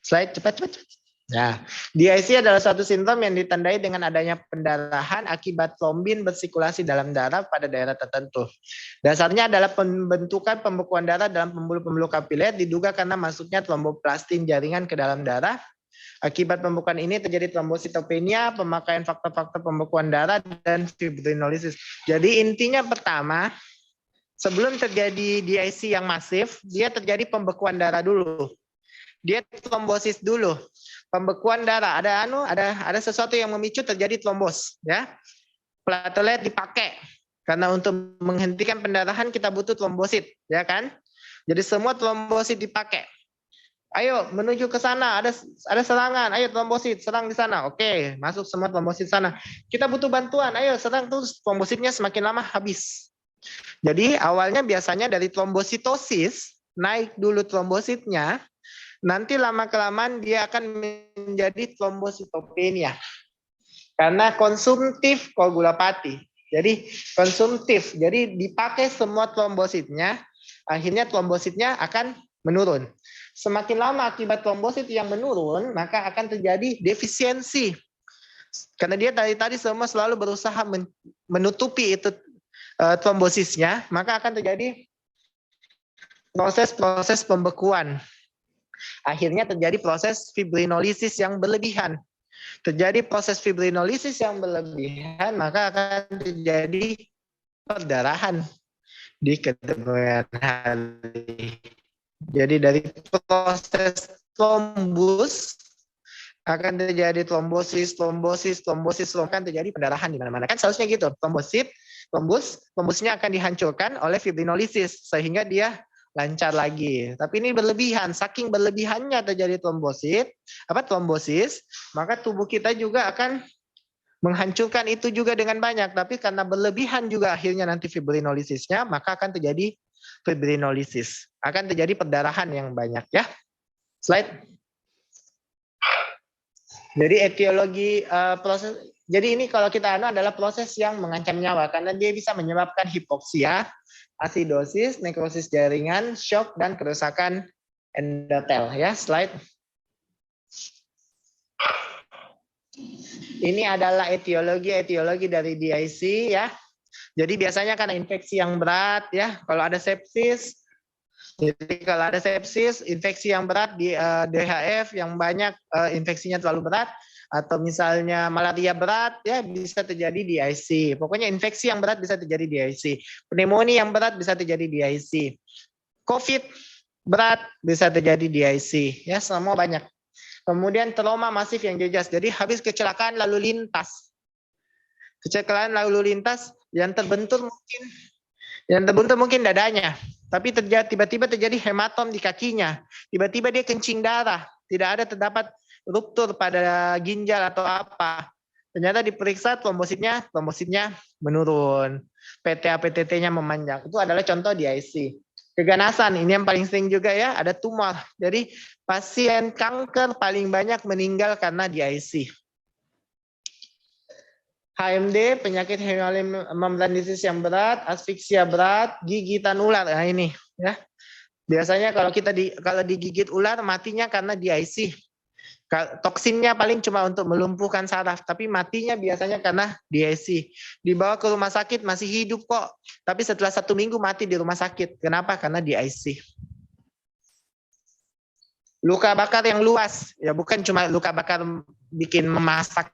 Slide cepat. Nah, DIC adalah suatu sindrom yang ditandai dengan adanya pendarahan akibat trombin bersirkulasi dalam darah pada daerah tertentu. Dasarnya adalah pembentukan pembekuan darah dalam pembuluh-pembuluh kapiler diduga karena masuknya tromboplastin jaringan ke dalam darah. Akibat pembekuan ini terjadi trombositopenia, pemakaian faktor-faktor pembekuan darah, dan fibrinolisis. Jadi intinya pertama, sebelum terjadi DIC yang masif, dia terjadi pembekuan darah dulu. Dia trombosis dulu, pembekuan darah, ada sesuatu yang memicu terjadi trombos, ya. Platelet dipakai karena untuk menghentikan pendarahan kita butuh trombosit, ya kan? Jadi semua trombosit dipakai. Ayo menuju ke sana, ada serangan, ayo trombosit, serang di sana. Oke, masuk semua trombosit sana. Kita butuh bantuan, ayo serang, terus trombositnya semakin lama habis. Jadi awalnya biasanya dari trombositosis, naik dulu trombositnya, nanti lama-kelamaan dia akan menjadi trombositopenia. Karena konsumtif koagulopati. Jadi konsumtif, jadi dipakai semua trombositnya, akhirnya trombositnya akan menurun. Semakin lama akibat trombosit yang menurun, maka akan terjadi defisiensi. Karena dia tadi semua selalu berusaha menutupi itu trombosisnya, maka akan terjadi proses pembekuan. Akhirnya terjadi proses fibrinolisis yang berlebihan. Terjadi proses fibrinolisis yang berlebihan, maka akan terjadi perdarahan di kemudian hari. Jadi dari proses trombus akan terjadi trombosis, akan terjadi pendarahan di mana-mana. Kan seharusnya gitu. Trombusnya akan dihancurkan oleh fibrinolisis sehingga dia lancar lagi. Tapi ini berlebihan, saking berlebihannya terjadi trombosis, maka tubuh kita juga akan menghancurkan itu juga dengan banyak. Tapi karena berlebihan juga akhirnya nanti fibrinolisisnya, maka akan terjadi fibrinolisis. Akan terjadi perdarahan yang banyak, ya. Slide. Jadi etiologi proses, jadi ini kalau kita adalah proses yang mengancam nyawa karena dia bisa menyebabkan hipoksia, asidosis, nekrosis jaringan, shock, dan kerusakan endotel, ya. Slide. Ini adalah etiologi dari DIC, ya. Jadi biasanya karena infeksi yang berat, ya. Kalau ada sepsis, infeksi yang berat di DHF yang banyak, infeksinya terlalu berat, atau misalnya malaria berat, ya bisa terjadi DIC. Pokoknya infeksi yang berat bisa terjadi DIC. Pneumonia yang berat bisa terjadi DIC. COVID berat bisa terjadi DIC. Ya, semua banyak. Kemudian trauma masif yang jelas. Jadi habis kecelakaan lalu lintas. Kecelakaan lalu lintas yang terbentur mungkin dadanya. Tapi tiba-tiba terjadi hematom di kakinya. Tiba-tiba dia kencing darah. Terdapat ruptur pada ginjal atau apa. Ternyata diperiksa trombositnya menurun. PTA-PTT-nya memanjang. Itu adalah contoh DIC. Keganasan, ini yang paling sering juga ya, ada tumor. Jadi pasien kanker paling banyak meninggal karena di IC. HMD, penyakit hemolymph membran disease yang berat, asfiksia berat, gigitan ular. Nah ini ya. Biasanya kalau digigit ular matinya karena di IC. Toksinnya paling cuma untuk melumpuhkan saraf, tapi matinya biasanya karena di IC. Dibawa ke rumah sakit masih hidup kok, tapi setelah 1 minggu mati di rumah sakit. Kenapa? Karena di IC. Luka bakar yang luas, ya bukan cuma luka bakar bikin memasak,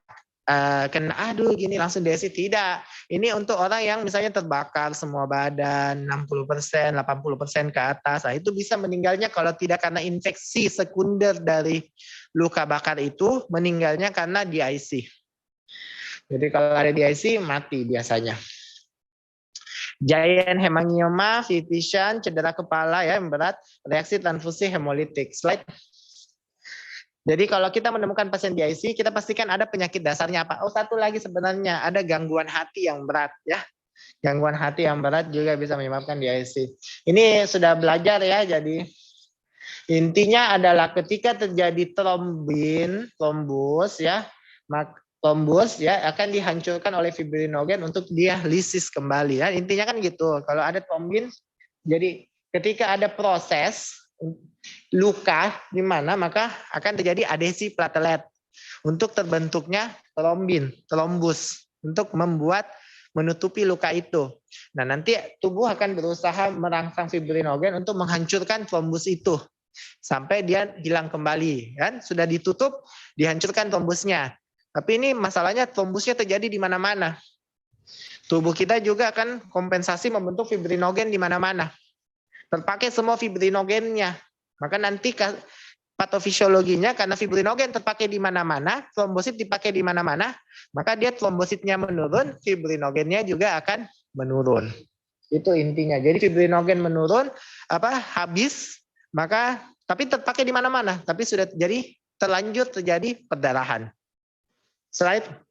kena aduh gini langsung DSI, tidak. Ini untuk orang yang misalnya terbakar semua badan 60%, 80% ke atas. Nah, itu bisa meninggalnya kalau tidak karena infeksi sekunder dari luka bakar itu, meninggalnya karena di IC. Jadi kalau ada di IC mati biasanya. Giant hemangioma, vision, cedera kepala ya yang berat, reaksi transfusi hemolitik. Slide. Jadi kalau kita menemukan pasien di IC, kita pastikan ada penyakit dasarnya apa. Oh, satu lagi sebenarnya ada gangguan hati yang berat ya. Gangguan hati yang berat juga bisa menyebabkan di IC. Ini sudah belajar ya, jadi intinya adalah ketika terjadi trombus ya, trombus ya akan dihancurkan oleh fibrinogen untuk dia lisis kembali ya. Intinya kan gitu. Kalau ada trombin, jadi ketika ada proses luka di mana maka akan terjadi adesi platelet untuk terbentuknya trombus untuk menutupi luka itu. Nah, nanti tubuh akan berusaha merangsang fibrinogen untuk menghancurkan trombus itu sampai dia hilang kembali, kan? Sudah ditutup, dihancurkan trombusnya. Tapi ini masalahnya trombusnya terjadi di mana-mana. Tubuh kita juga akan kompensasi membentuk fibrinogen di mana-mana. Terpakai semua fibrinogennya. Maka nanti patofisiologinya karena fibrinogen terpakai di mana-mana, trombosit dipakai di mana-mana, maka dia trombositnya menurun, fibrinogennya juga akan menurun. Itu intinya. Jadi fibrinogen menurun, habis, maka tapi terpakai di mana-mana, tapi sudah terlanjur terjadi perdarahan. Slide.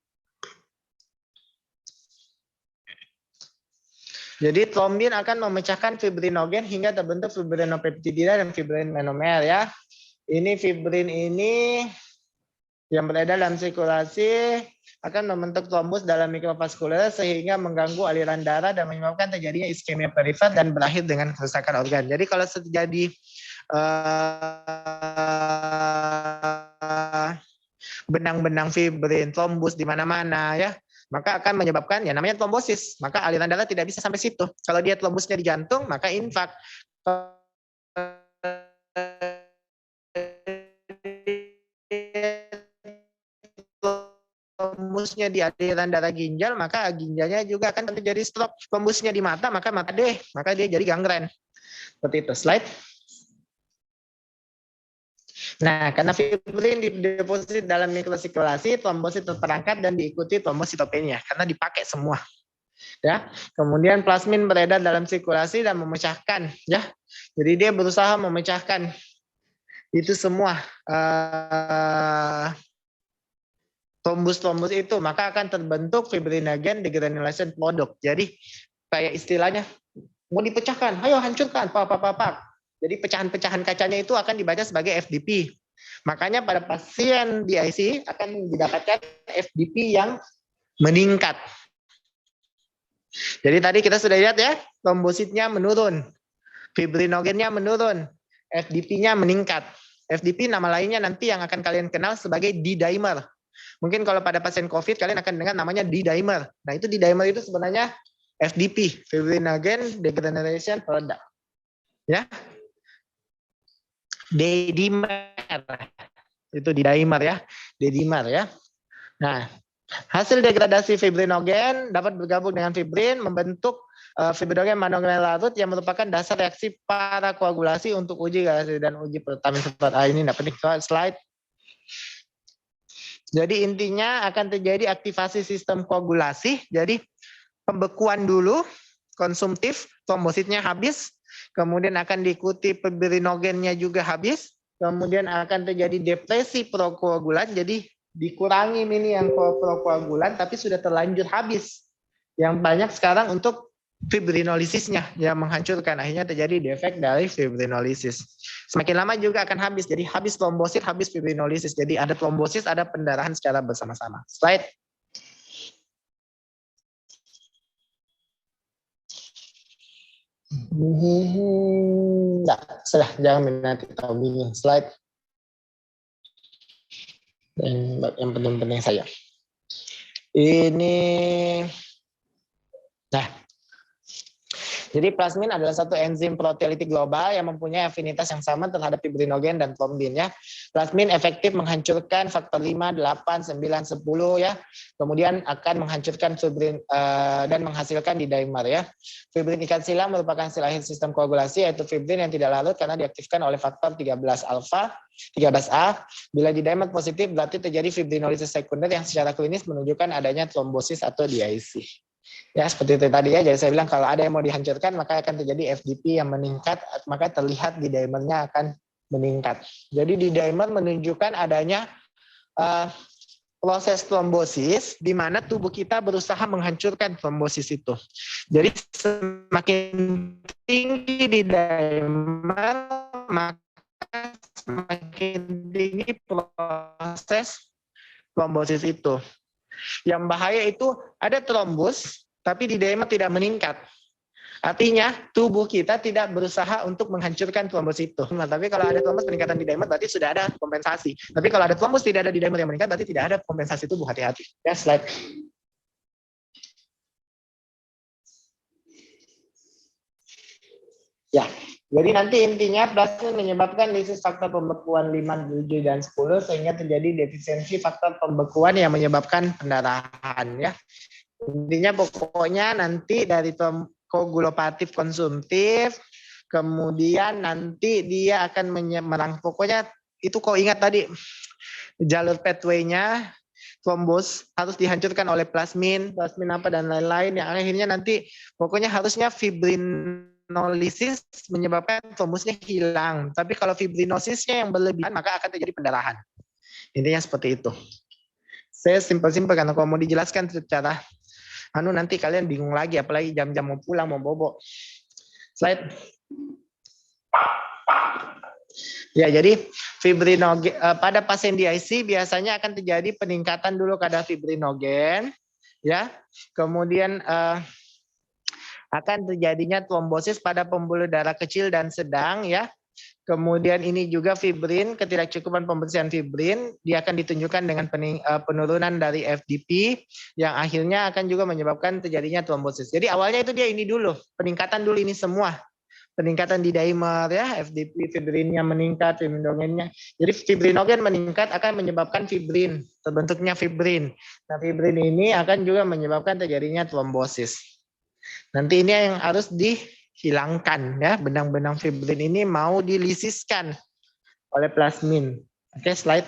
Jadi trombin akan memecahkan fibrinogen hingga terbentuk fibrinopeptidina dan fibrin monomer ya. Ini fibrin ini yang beredar dalam sirkulasi akan membentuk trombus dalam mikrovaskuler sehingga mengganggu aliran darah dan menyebabkan terjadinya iskemia perifer dan berakhir dengan kerusakan organ. Jadi kalau terjadi benang-benang fibrin, trombus di mana-mana ya, maka akan menyebabkan ya namanya trombosis. Maka aliran darah tidak bisa sampai situ. Kalau dia trombusnya di jantung, maka infak. Trombusnya di aliran darah ginjal, maka ginjalnya juga akan terjadi stroke. Trombusnya di mata, maka dia jadi gangren. Seperti itu. Slide. Nah, karena fibrin dideposit dalam mikrosirkulasi, trombosit terperangkap dan diikuti trombositopenia karena dipakai semua. Ya. Kemudian plasmin beredar dalam sirkulasi dan memecahkan ya. Jadi dia berusaha memecahkan itu semua trombus-trombus itu, maka akan terbentuk fibrinogen degranulation product. Jadi kayak istilahnya mau dipecahkan, ayo hancurkan, pak. Jadi pecahan-pecahan kacanya itu akan dibaca sebagai FDP. Makanya pada pasien di IC akan didapatkan FDP yang meningkat. Jadi tadi kita sudah lihat ya, trombositnya menurun, fibrinogennya menurun, FDP-nya meningkat. FDP nama lainnya nanti yang akan kalian kenal sebagai D-dimer. Mungkin kalau pada pasien COVID kalian akan dengar namanya D-dimer. Nah itu D-dimer itu sebenarnya FDP, fibrinogen degranulation product. Ya, D-dimer itu D-dimer ya, D-dimer ya. Nah, hasil degradasi fibrinogen dapat bergabung dengan fibrin membentuk fibrinogen monomer larut yang merupakan dasar reaksi parakoagulasi untuk uji garis dan uji protamin seperti ini. Tidak penting. Slide. Jadi intinya akan terjadi aktivasi sistem koagulasi. Jadi pembekuan dulu, konsumtif, trombositnya habis, kemudian akan diikuti fibrinogennya juga habis, kemudian akan terjadi depresi prokoagulan, jadi dikurangi ini yang prokoagulan, tapi sudah terlanjur habis. Yang banyak sekarang untuk fibrinolisisnya yang menghancurkan, akhirnya terjadi defek dari fibrinolisis. Semakin lama juga akan habis, jadi habis trombosit, habis fibrinolisis. Jadi ada trombosis, ada pendarahan secara bersama-sama. Slide. Nah, sudah, jangan nanti tahu bingung. Slide. Yang penting-penting saya. Ini, nah, jadi plasmin adalah satu enzim proteolitik global yang mempunyai afinitas yang sama terhadap fibrinogen dan trombin ya. Plasmin efektif menghancurkan faktor 5, 8, 9, 10 ya. Kemudian akan menghancurkan fibrin dan menghasilkan D-dimer ya. Fibrin ikat silang merupakan sel akhir sistem koagulasi, yaitu fibrin yang tidak larut karena diaktifkan oleh faktor 13 alfa, 13A. Bila D-dimer positif berarti terjadi fibrinolisis sekunder yang secara klinis menunjukkan adanya trombosis atau DIC. Ya, seperti itu tadi ya. Jadi saya bilang kalau ada yang mau dihancurkan maka akan terjadi FDP yang meningkat, maka terlihat D-dimernya akan meningkat. Jadi D-dimer menunjukkan adanya proses trombosis di mana tubuh kita berusaha menghancurkan trombosis itu. Jadi semakin tinggi D-dimer maka semakin tinggi proses trombosis itu. Yang bahaya itu ada trombus, tapi D-dimer tidak meningkat. Artinya tubuh kita tidak berusaha untuk menghancurkan trombus itu. Nah, tapi kalau ada trombus peningkatan D-dimer berarti sudah ada kompensasi. Tapi kalau ada trombus tidak ada D-dimer yang meningkat berarti tidak ada kompensasi tubuh, hati-hati. Ya, slide. Ya, jadi nanti intinya plasmin menyebabkan lisis faktor pembekuan 5, 7, dan 10 sehingga terjadi defisiensi faktor pembekuan yang menyebabkan pendarahan ya. Intinya pokoknya nanti dari koagulopatif konsumtif, kemudian nanti dia akan pokoknya itu kau ingat tadi jalur pathway-nya trombus harus dihancurkan oleh plasmin apa dan lain-lain yang akhirnya nanti pokoknya harusnya fibrinolisis menyebabkan trombusnya hilang. Tapi kalau fibrinosisnya yang berlebihan maka akan terjadi pendarahan. Intinya seperti itu. Saya simpel-simpel karena kalau mau dijelaskan secara nanti kalian bingung lagi, apalagi jam-jam mau pulang, mau bobo. Slide. Ya, jadi fibrinogen pada pasien DIC biasanya akan terjadi peningkatan dulu kadar fibrinogen, ya. Kemudian akan terjadinya trombosis pada pembuluh darah kecil dan sedang, ya. Kemudian ini juga fibrin, ketidakcukupan pembersihan fibrin, dia akan ditunjukkan dengan penurunan dari FDP yang akhirnya akan juga menyebabkan terjadinya trombosis. Jadi awalnya itu dia ini dulu, peningkatan dulu ini semua. Peningkatan di dimer ya, FDP fibrinnya meningkat, fibrinogennya. Jadi fibrinogen meningkat akan menyebabkan fibrin, terbentuknya fibrin. Nah, fibrin ini akan juga menyebabkan terjadinya trombosis. Nanti ini yang harus dihilangkan ya, benang-benang fibrin ini mau dilisiskan oleh plasmin. Oke, slide.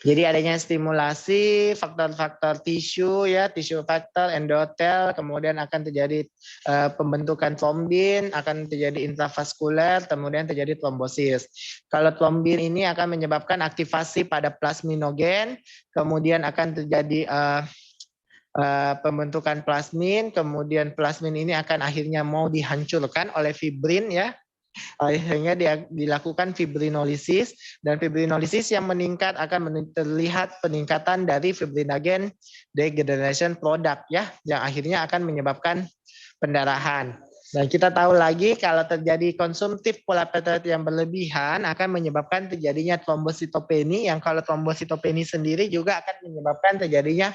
Jadi adanya stimulasi faktor-faktor tisu ya, tisu faktor, endotel, kemudian akan terjadi pembentukan trombin, akan terjadi intravaskuler, kemudian terjadi trombosis. Kalau trombin ini akan menyebabkan aktivasi pada plasminogen, kemudian akan terjadi pembentukan plasmin, kemudian plasmin ini akan akhirnya mau dihancurkan oleh fibrin ya. Akhirnya dia dilakukan fibrinolisis dan fibrinolisis yang meningkat akan terlihat peningkatan dari fibrinogen degradation product ya, yang akhirnya akan menyebabkan pendarahan. Dan kita tahu lagi kalau terjadi konsumtif pola platelet yang berlebihan akan menyebabkan terjadinya trombositopeni, yang kalau trombositopeni sendiri juga akan menyebabkan terjadinya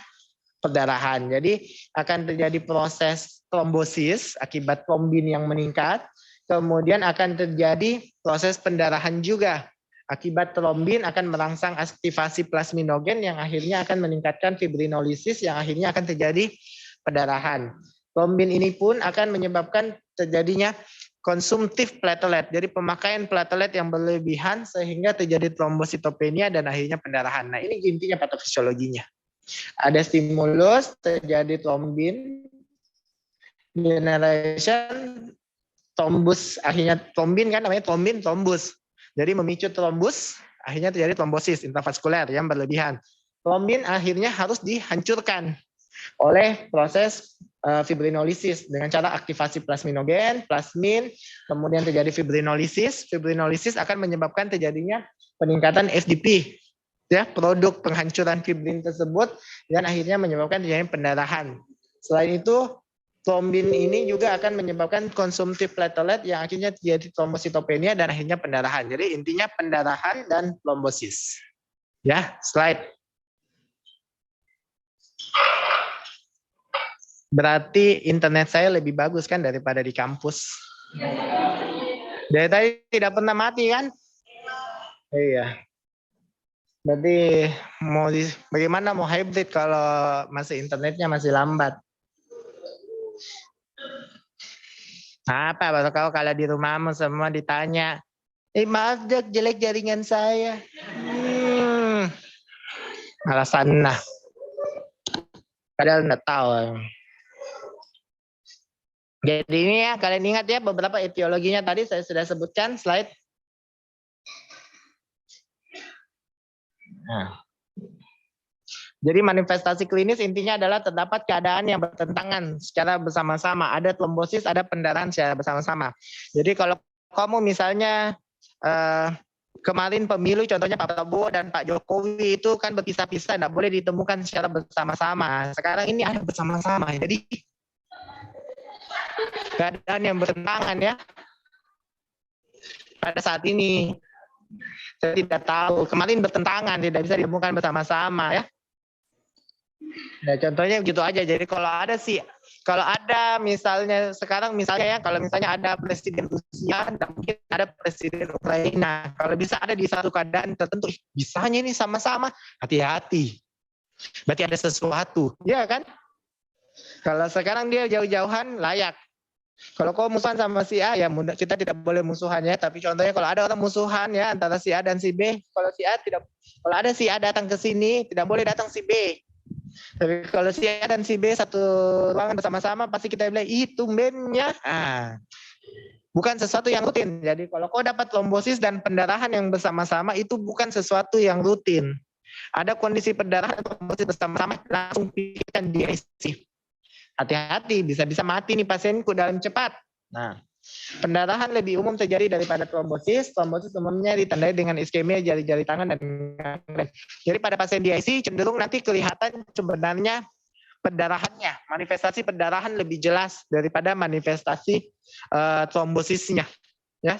perdarahan. Jadi akan terjadi proses trombosis akibat trombin yang meningkat. Kemudian akan terjadi proses pendarahan juga. Akibat trombin akan merangsang aktivasi plasminogen yang akhirnya akan meningkatkan fibrinolisis yang akhirnya akan terjadi pendarahan. Trombin ini pun akan menyebabkan terjadinya konsumtif platelet. Jadi pemakaian platelet yang berlebihan sehingga terjadi trombositopenia dan akhirnya pendarahan. Nah, ini intinya patofisiologinya. Ada stimulus, terjadi trombin generation, trombus, akhirnya trombin kan namanya trombin trombus. Jadi memicu trombus, akhirnya terjadi trombosis intravaskuler yang berlebihan. Trombin akhirnya harus dihancurkan. oleh proses fibrinolisis dengan cara aktivasi plasminogen, plasmin, kemudian terjadi fibrinolisis. Fibrinolisis akan menyebabkan terjadinya peningkatan FDP, ya, produk penghancuran fibrin tersebut, dan akhirnya menyebabkan terjadinya pendarahan. Selain itu, trombin ini juga akan menyebabkan konsumtif platelet yang akhirnya terjadi trombositopenia dan akhirnya pendarahan. Jadi intinya pendarahan dan trombosis. Ya, slide. Berarti internet saya lebih bagus kan daripada di kampus. Dari tadi tidak pernah mati kan? Iya. Berarti bagaimana mau hybrid kalau masih internetnya masih lambat? Apa kalau di rumahmu semua ditanya, maaf Dok, jelek jaringan saya. Alasan lah. Padahal nggak tahu. Jadi ini ya, kalian ingat ya beberapa etiologinya tadi saya sudah sebutkan, slide. Nah. Jadi manifestasi klinis intinya adalah terdapat keadaan yang bertentangan secara bersama-sama. Ada trombosis, ada pendarahan secara bersama-sama. Jadi kalau kamu misalnya kemarin pemilu contohnya Pak Prabowo dan Pak Jokowi itu kan berpisah-pisah, tidak boleh ditemukan secara bersama-sama. Sekarang ini ada bersama-sama. Jadi keadaan yang bertentangan ya. Pada saat ini saya tidak tahu, kemarin bertentangan, tidak bisa ditemukan bersama-sama ya. Nah, contohnya begitu aja. Jadi kalau ada misalnya sekarang misalnya ya, kalau misalnya ada presiden Rusia dan mungkin ada presiden Ukraina, kalau bisa ada di satu keadaan tertentu, bisanya ini sama-sama, hati-hati. Berarti ada sesuatu, ya kan? Kalau sekarang dia jauh-jauhan layak. Kalau kau musuhan sama si A, ya kita tidak boleh musuhan ya. Tapi contohnya kalau ada orang musuhan ya antara si A dan si B, kalau ada si A datang ke sini, tidak boleh datang si B. Tapi kalau si A dan si B satu ruangan bersama-sama, pasti kita bilang, tumbennya. Bukan sesuatu yang rutin. Jadi kalau kau dapat trombosis dan pendarahan yang bersama-sama, itu bukan sesuatu yang rutin. Ada kondisi pendarahan dan trombosis bersama-sama, langsung pikirkan DIC. Hati-hati, bisa-bisa mati nih pasienku dalam cepat. Nah, pendarahan lebih umum terjadi daripada trombosis. Trombosis umumnya ditandai dengan iskemia jari-jari tangan dan lain. Jadi pada pasien DIC cenderung nanti kelihatan sebenarnya pendarahannya, manifestasi pendarahan lebih jelas daripada manifestasi trombosisnya. Ya.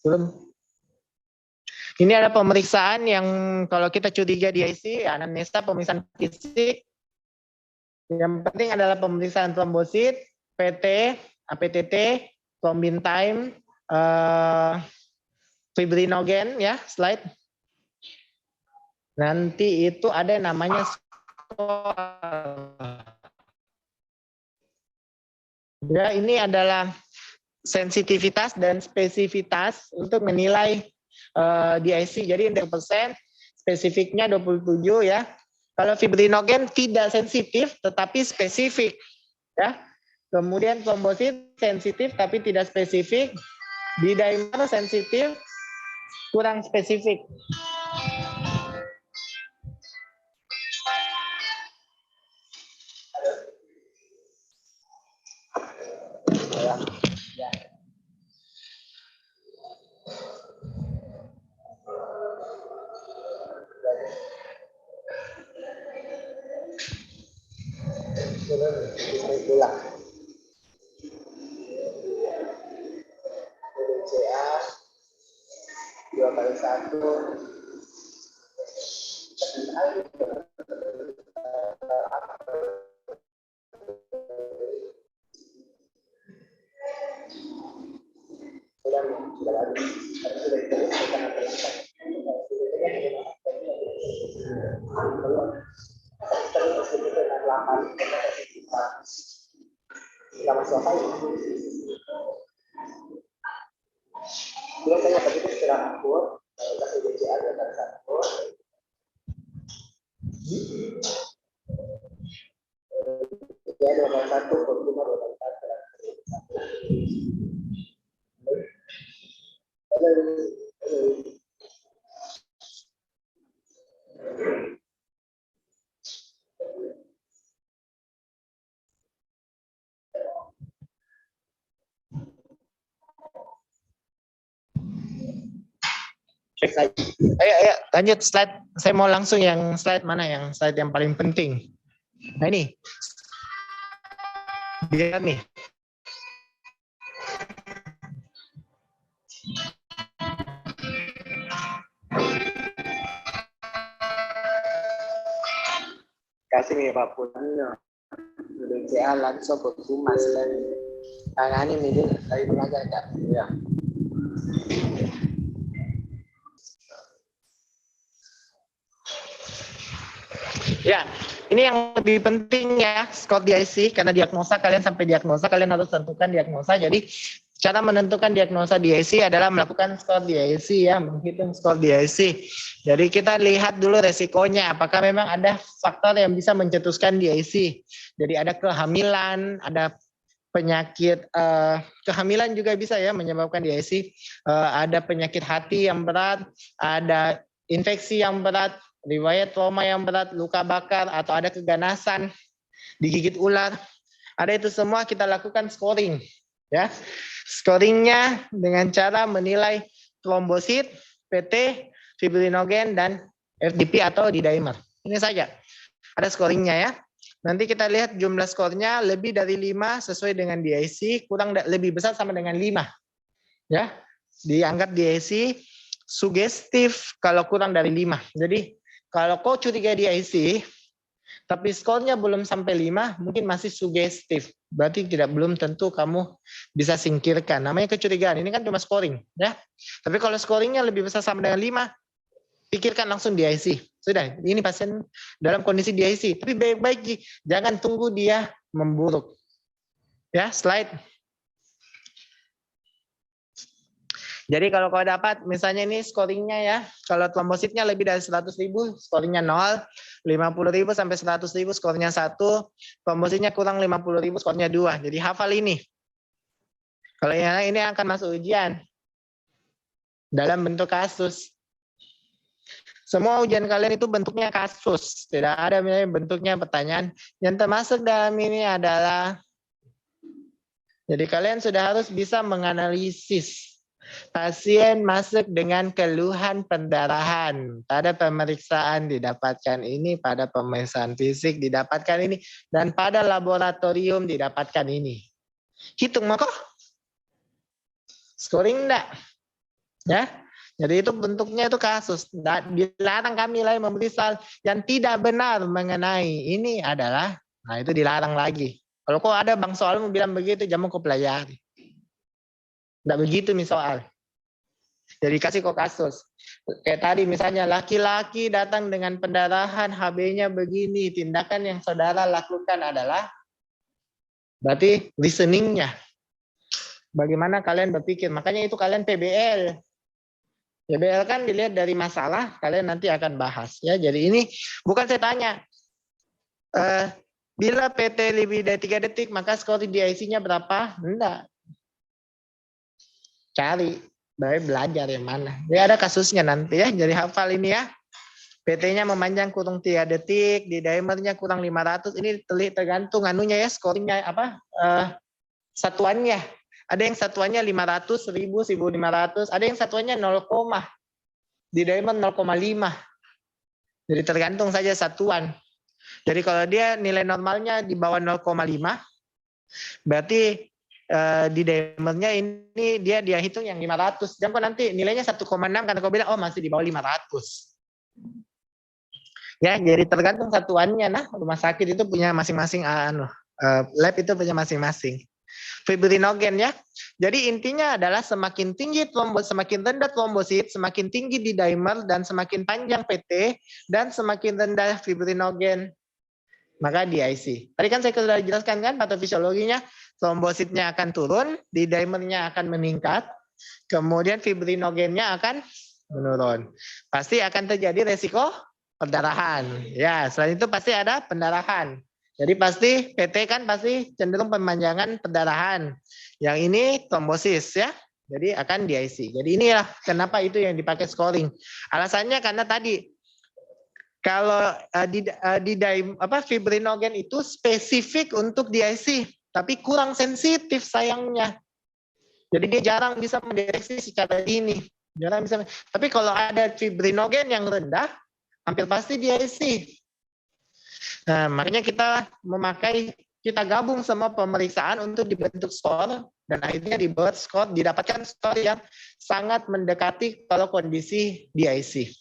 Belum. Ini ada pemeriksaan yang kalau kita curiga DIC, anamnesa, pemeriksaan fisik. Yang penting adalah pemeriksaan trombosit, PT, APTT, thrombin time, fibrinogen, ya, slide. Nanti itu ada yang namanya ya, ini adalah sensitivitas dan spesifitas untuk menilai DIC. Jadi 100%, spesifiknya 27 ya. Kalau fibrinogen tidak sensitif tetapi spesifik ya. Kemudian trombosit sensitif tapi tidak spesifik. D-dimer sensitif kurang spesifik. Ya. Itulah. CA 2x1 biasanya begitu secara akur, kasih BCA dan satu. Ya 2x1 cuma 2x1. Cek saja. Ayo, lanjut slide. Saya mau langsung yang slide mana yang slide yang paling penting. Nah ini. Lihat nih. Kasih nih Pak Puno. BCA langsung ke Humas dan tangani ini dari tenaga ya. Ya, ini yang lebih penting ya, skor DIC, karena diagnosa kalian sampai diagnosa, kalian harus tentukan diagnosa. Jadi, cara menentukan diagnosa DIC adalah melakukan skor DIC ya, menghitung skor DIC. Jadi, kita lihat dulu resikonya, apakah memang ada faktor yang bisa mencetuskan DIC. Jadi, ada kehamilan, ada penyakit kehamilan juga bisa ya menyebabkan DIC, ada penyakit hati yang berat, ada infeksi yang berat, riwayat trauma yang berat, luka bakar, atau ada keganasan, digigit ular. Ada itu semua kita lakukan scoring. Ya, scoringnya dengan cara menilai trombosit, PT, fibrinogen, dan FTP atau D-dimer. Ini saja. Ada scoringnya ya. Nanti kita lihat jumlah skornya lebih dari 5 sesuai dengan DIC, kurang lebih besar sama dengan 5. Ya, dianggap DIC sugestif kalau kurang dari 5. Jadi kalau kau curiga DIC, tapi skornya belum sampai 5, mungkin masih sugestif. Berarti belum tentu kamu bisa singkirkan. Namanya kecurigaan. Ini kan cuma scoring, ya. Tapi kalau scoringnya lebih besar sama dengan 5, pikirkan langsung DIC. Sudah, ini pasien dalam kondisi DIC. Tapi baik-baik, jangan tunggu dia memburuk. Ya, slide. Jadi kalau kau dapat, misalnya ini scoringnya ya, kalau trombositnya lebih dari 100.000, scoringnya 0, 50.000 sampai 100.000, skornya 1, trombositnya kurang 50.000, skornya 2. Jadi hafal ini. Kalau ini akan masuk ujian dalam bentuk kasus. Semua ujian kalian itu bentuknya kasus, tidak ada bentuknya pertanyaan. Yang termasuk dalam ini adalah, jadi kalian sudah harus bisa menganalisis. Pasien masuk dengan keluhan pendarahan. Pada pemeriksaan didapatkan ini, pada pemeriksaan fisik didapatkan ini, dan pada laboratorium didapatkan ini. Hitung maka scoring enggak? Ya. Jadi itu bentuknya itu kasus. Dilarang kami lagi memberi soal yang tidak benar mengenai ini adalah, nah itu dilarang lagi. Kalau kok ada bang soal mau bilang begitu, jangan kau pelajari. Tidak begitu nih soal. Jadi kasih kok kasus. Kayak tadi misalnya laki-laki datang dengan pendarahan, HB-nya begini, tindakan yang saudara lakukan adalah, berarti reasoningnya. Bagaimana kalian berpikir? Makanya itu kalian PBL. PBL kan dilihat dari masalah, kalian nanti akan bahas. Ya, jadi ini bukan saya tanya. Bila PT lebih dari 3 detik, maka skor DIC-nya berapa? Enggak. Cari. Baik belajar yang mana. Ya ada kasusnya nanti ya. Jadi hafal ini ya. PT-nya memanjang kurang 3 detik, di dimernya kurang 500. Ini tergantung anunya ya, skornya apa? Satuannya. Ada yang satuannya 500, 1000, 1500. Ada yang satuannya 0, di dimer 0,5. Jadi tergantung saja satuan. Jadi kalau dia nilai normalnya di bawah 0,5, berarti di dimernya ini dia hitung yang 500. Jangan nanti nilainya 1,6 karena kau bilang oh masih di bawah 500. Ya, jadi tergantung satuannya. Nah, rumah sakit itu punya masing-masing lab itu punya masing-masing. Fibrinogen ya. Jadi intinya adalah semakin tinggi semakin rendah trombosit, semakin tinggi di dimer dan semakin panjang PT dan semakin rendah fibrinogen, maka DIC. Tadi kan saya sudah jelaskan kan patofisiologinya, trombositnya akan turun, di dimernya akan meningkat, kemudian fibrinogennya akan menurun. Pasti akan terjadi resiko perdarahan. Ya, selain itu pasti ada pendarahan. Jadi pasti PT kan pasti cenderung pemanjangan perdarahan. Yang ini trombosis ya. Jadi akan DIC. Jadi inilah kenapa itu yang dipakai scoring. Alasannya karena tadi kalau fibrinogen itu spesifik untuk DIC, tapi kurang sensitif sayangnya. Jadi dia jarang bisa mendeteksi secara dini. Jarang bisa. Tapi kalau ada fibrinogen yang rendah, hampir pasti DIC. Nah, makanya kita gabung semua pemeriksaan untuk dibentuk skor dan akhirnya dibuat skor, didapatkan skor yang sangat mendekati kalau kondisi DIC.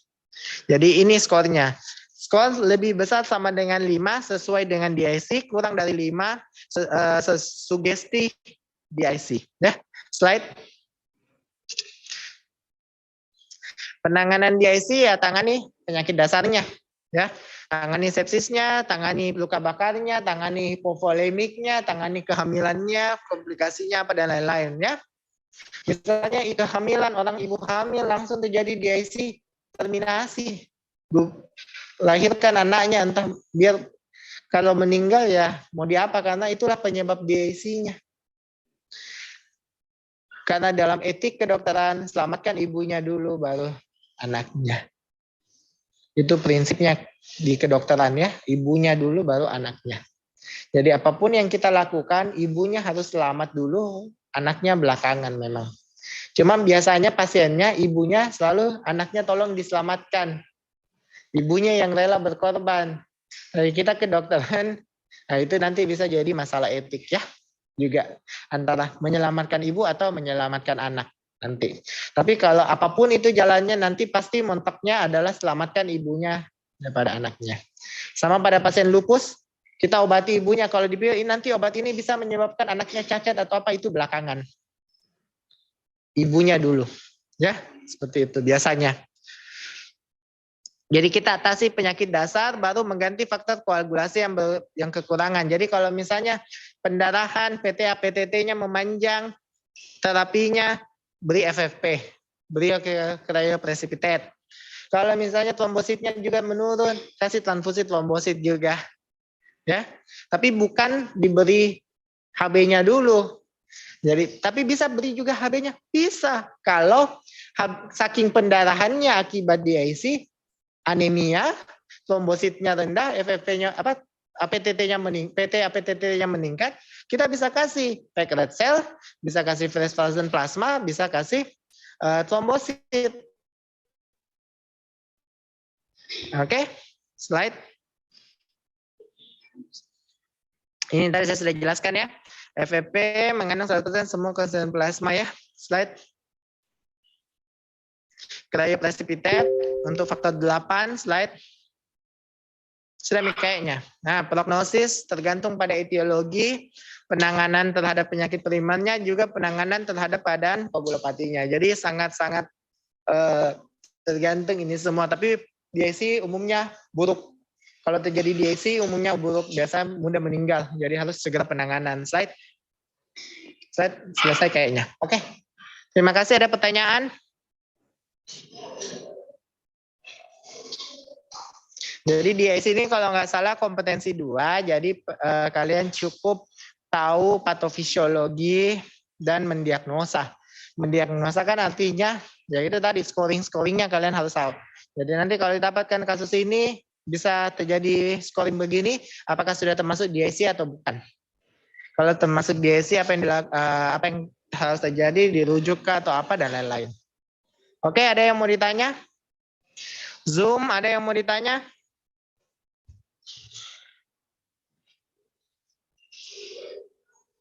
Jadi ini skornya. Skor lebih besar sama dengan 5 sesuai dengan DIC, kurang dari 5 sugesti DIC. Ya, slide. Penanganan DIC ya tangani penyakit dasarnya, ya. Tangani sepsisnya, tangani luka bakarnya, tangani hipovolemiknya, tangani kehamilannya, komplikasinya apa dan lain-lain, ya. Misalnya kehamilan, orang ibu hamil langsung terjadi DIC, terminasi, lahirkan anaknya, entah biar kalau meninggal ya mau diapa, karena itulah penyebab DIC-nya. Karena dalam etik kedokteran, selamatkan ibunya dulu baru anaknya. Itu prinsipnya di kedokteran, ya, ibunya dulu baru anaknya. Jadi apapun yang kita lakukan, ibunya harus selamat dulu, anaknya belakangan memang. Cuma biasanya pasiennya, ibunya selalu anaknya tolong diselamatkan. Ibunya yang rela berkorban. Dari kita kedokteran, nah itu nanti bisa jadi masalah etik, ya. Juga antara menyelamatkan ibu atau menyelamatkan anak nanti. Tapi kalau apapun itu jalannya, nanti pasti mentoknya adalah selamatkan ibunya daripada anaknya. Sama pada pasien lupus, kita obati ibunya. Kalau dipilih nanti obat ini bisa menyebabkan anaknya cacat atau apa, itu belakangan. Ibunya dulu, ya, seperti itu biasanya. Jadi kita atasi penyakit dasar, baru mengganti faktor koagulasi yang kekurangan. Jadi kalau misalnya pendarahan, PTA, PTT-nya memanjang, terapinya beri FFP, beri cryoprecipitate. Kalau misalnya trombositnya juga menurun, kasih transfusi trombosit juga, ya. Tapi bukan diberi HB-nya dulu. Jadi, tapi bisa beri juga HB-nya, bisa. Kalau saking pendarahannya akibat DIC, anemia, trombositnya rendah, FFP-nya apa, APTT-nya PTA-PTT-nya meningkat, kita bisa kasih packed red cell, bisa kasih fresh frozen plasma, bisa kasih trombosit. Oke, slide. Ini tadi saya sudah jelaskan, ya. FFP mengandung 100% semua konsen plasma, ya. Slide. Cryoprecipitate untuk faktor 8, slide. Sudah kayaknya. Nah, prognosis tergantung pada etiologi, penanganan terhadap penyakit primernya, juga penanganan terhadap keadaan koagulopatinya. Jadi sangat-sangat tergantung ini semua. Tapi DIC umumnya buruk. Kalau terjadi DIC umumnya buruk, biasa mudah meninggal. Jadi harus segera penanganan. Slide. Slide selesai kayaknya. Oke. Terima kasih. Ada pertanyaan? Jadi DIC ini kalau nggak salah kompetensi 2, jadi kalian cukup tahu patofisiologi dan mendiagnosa. Mendiagnosa kan artinya, ya itu tadi scoringnya kalian harus tahu. Jadi nanti kalau didapatkan kasus ini, bisa terjadi scoring begini, apakah sudah termasuk DIC atau bukan. Kalau termasuk DIC, apa yang harus terjadi, dirujuk ke atau apa, dan lain-lain. Oke, ada yang mau ditanya? Zoom, ada yang mau ditanya?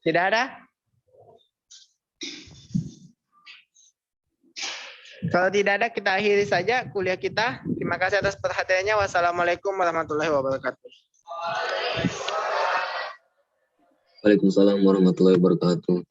Tidak ada? Kalau tidak ada, kita akhiri saja kuliah kita. Terima kasih atas perhatiannya. Wassalamualaikum warahmatullahi wabarakatuh. Waalaikumsalam warahmatullahi wabarakatuh.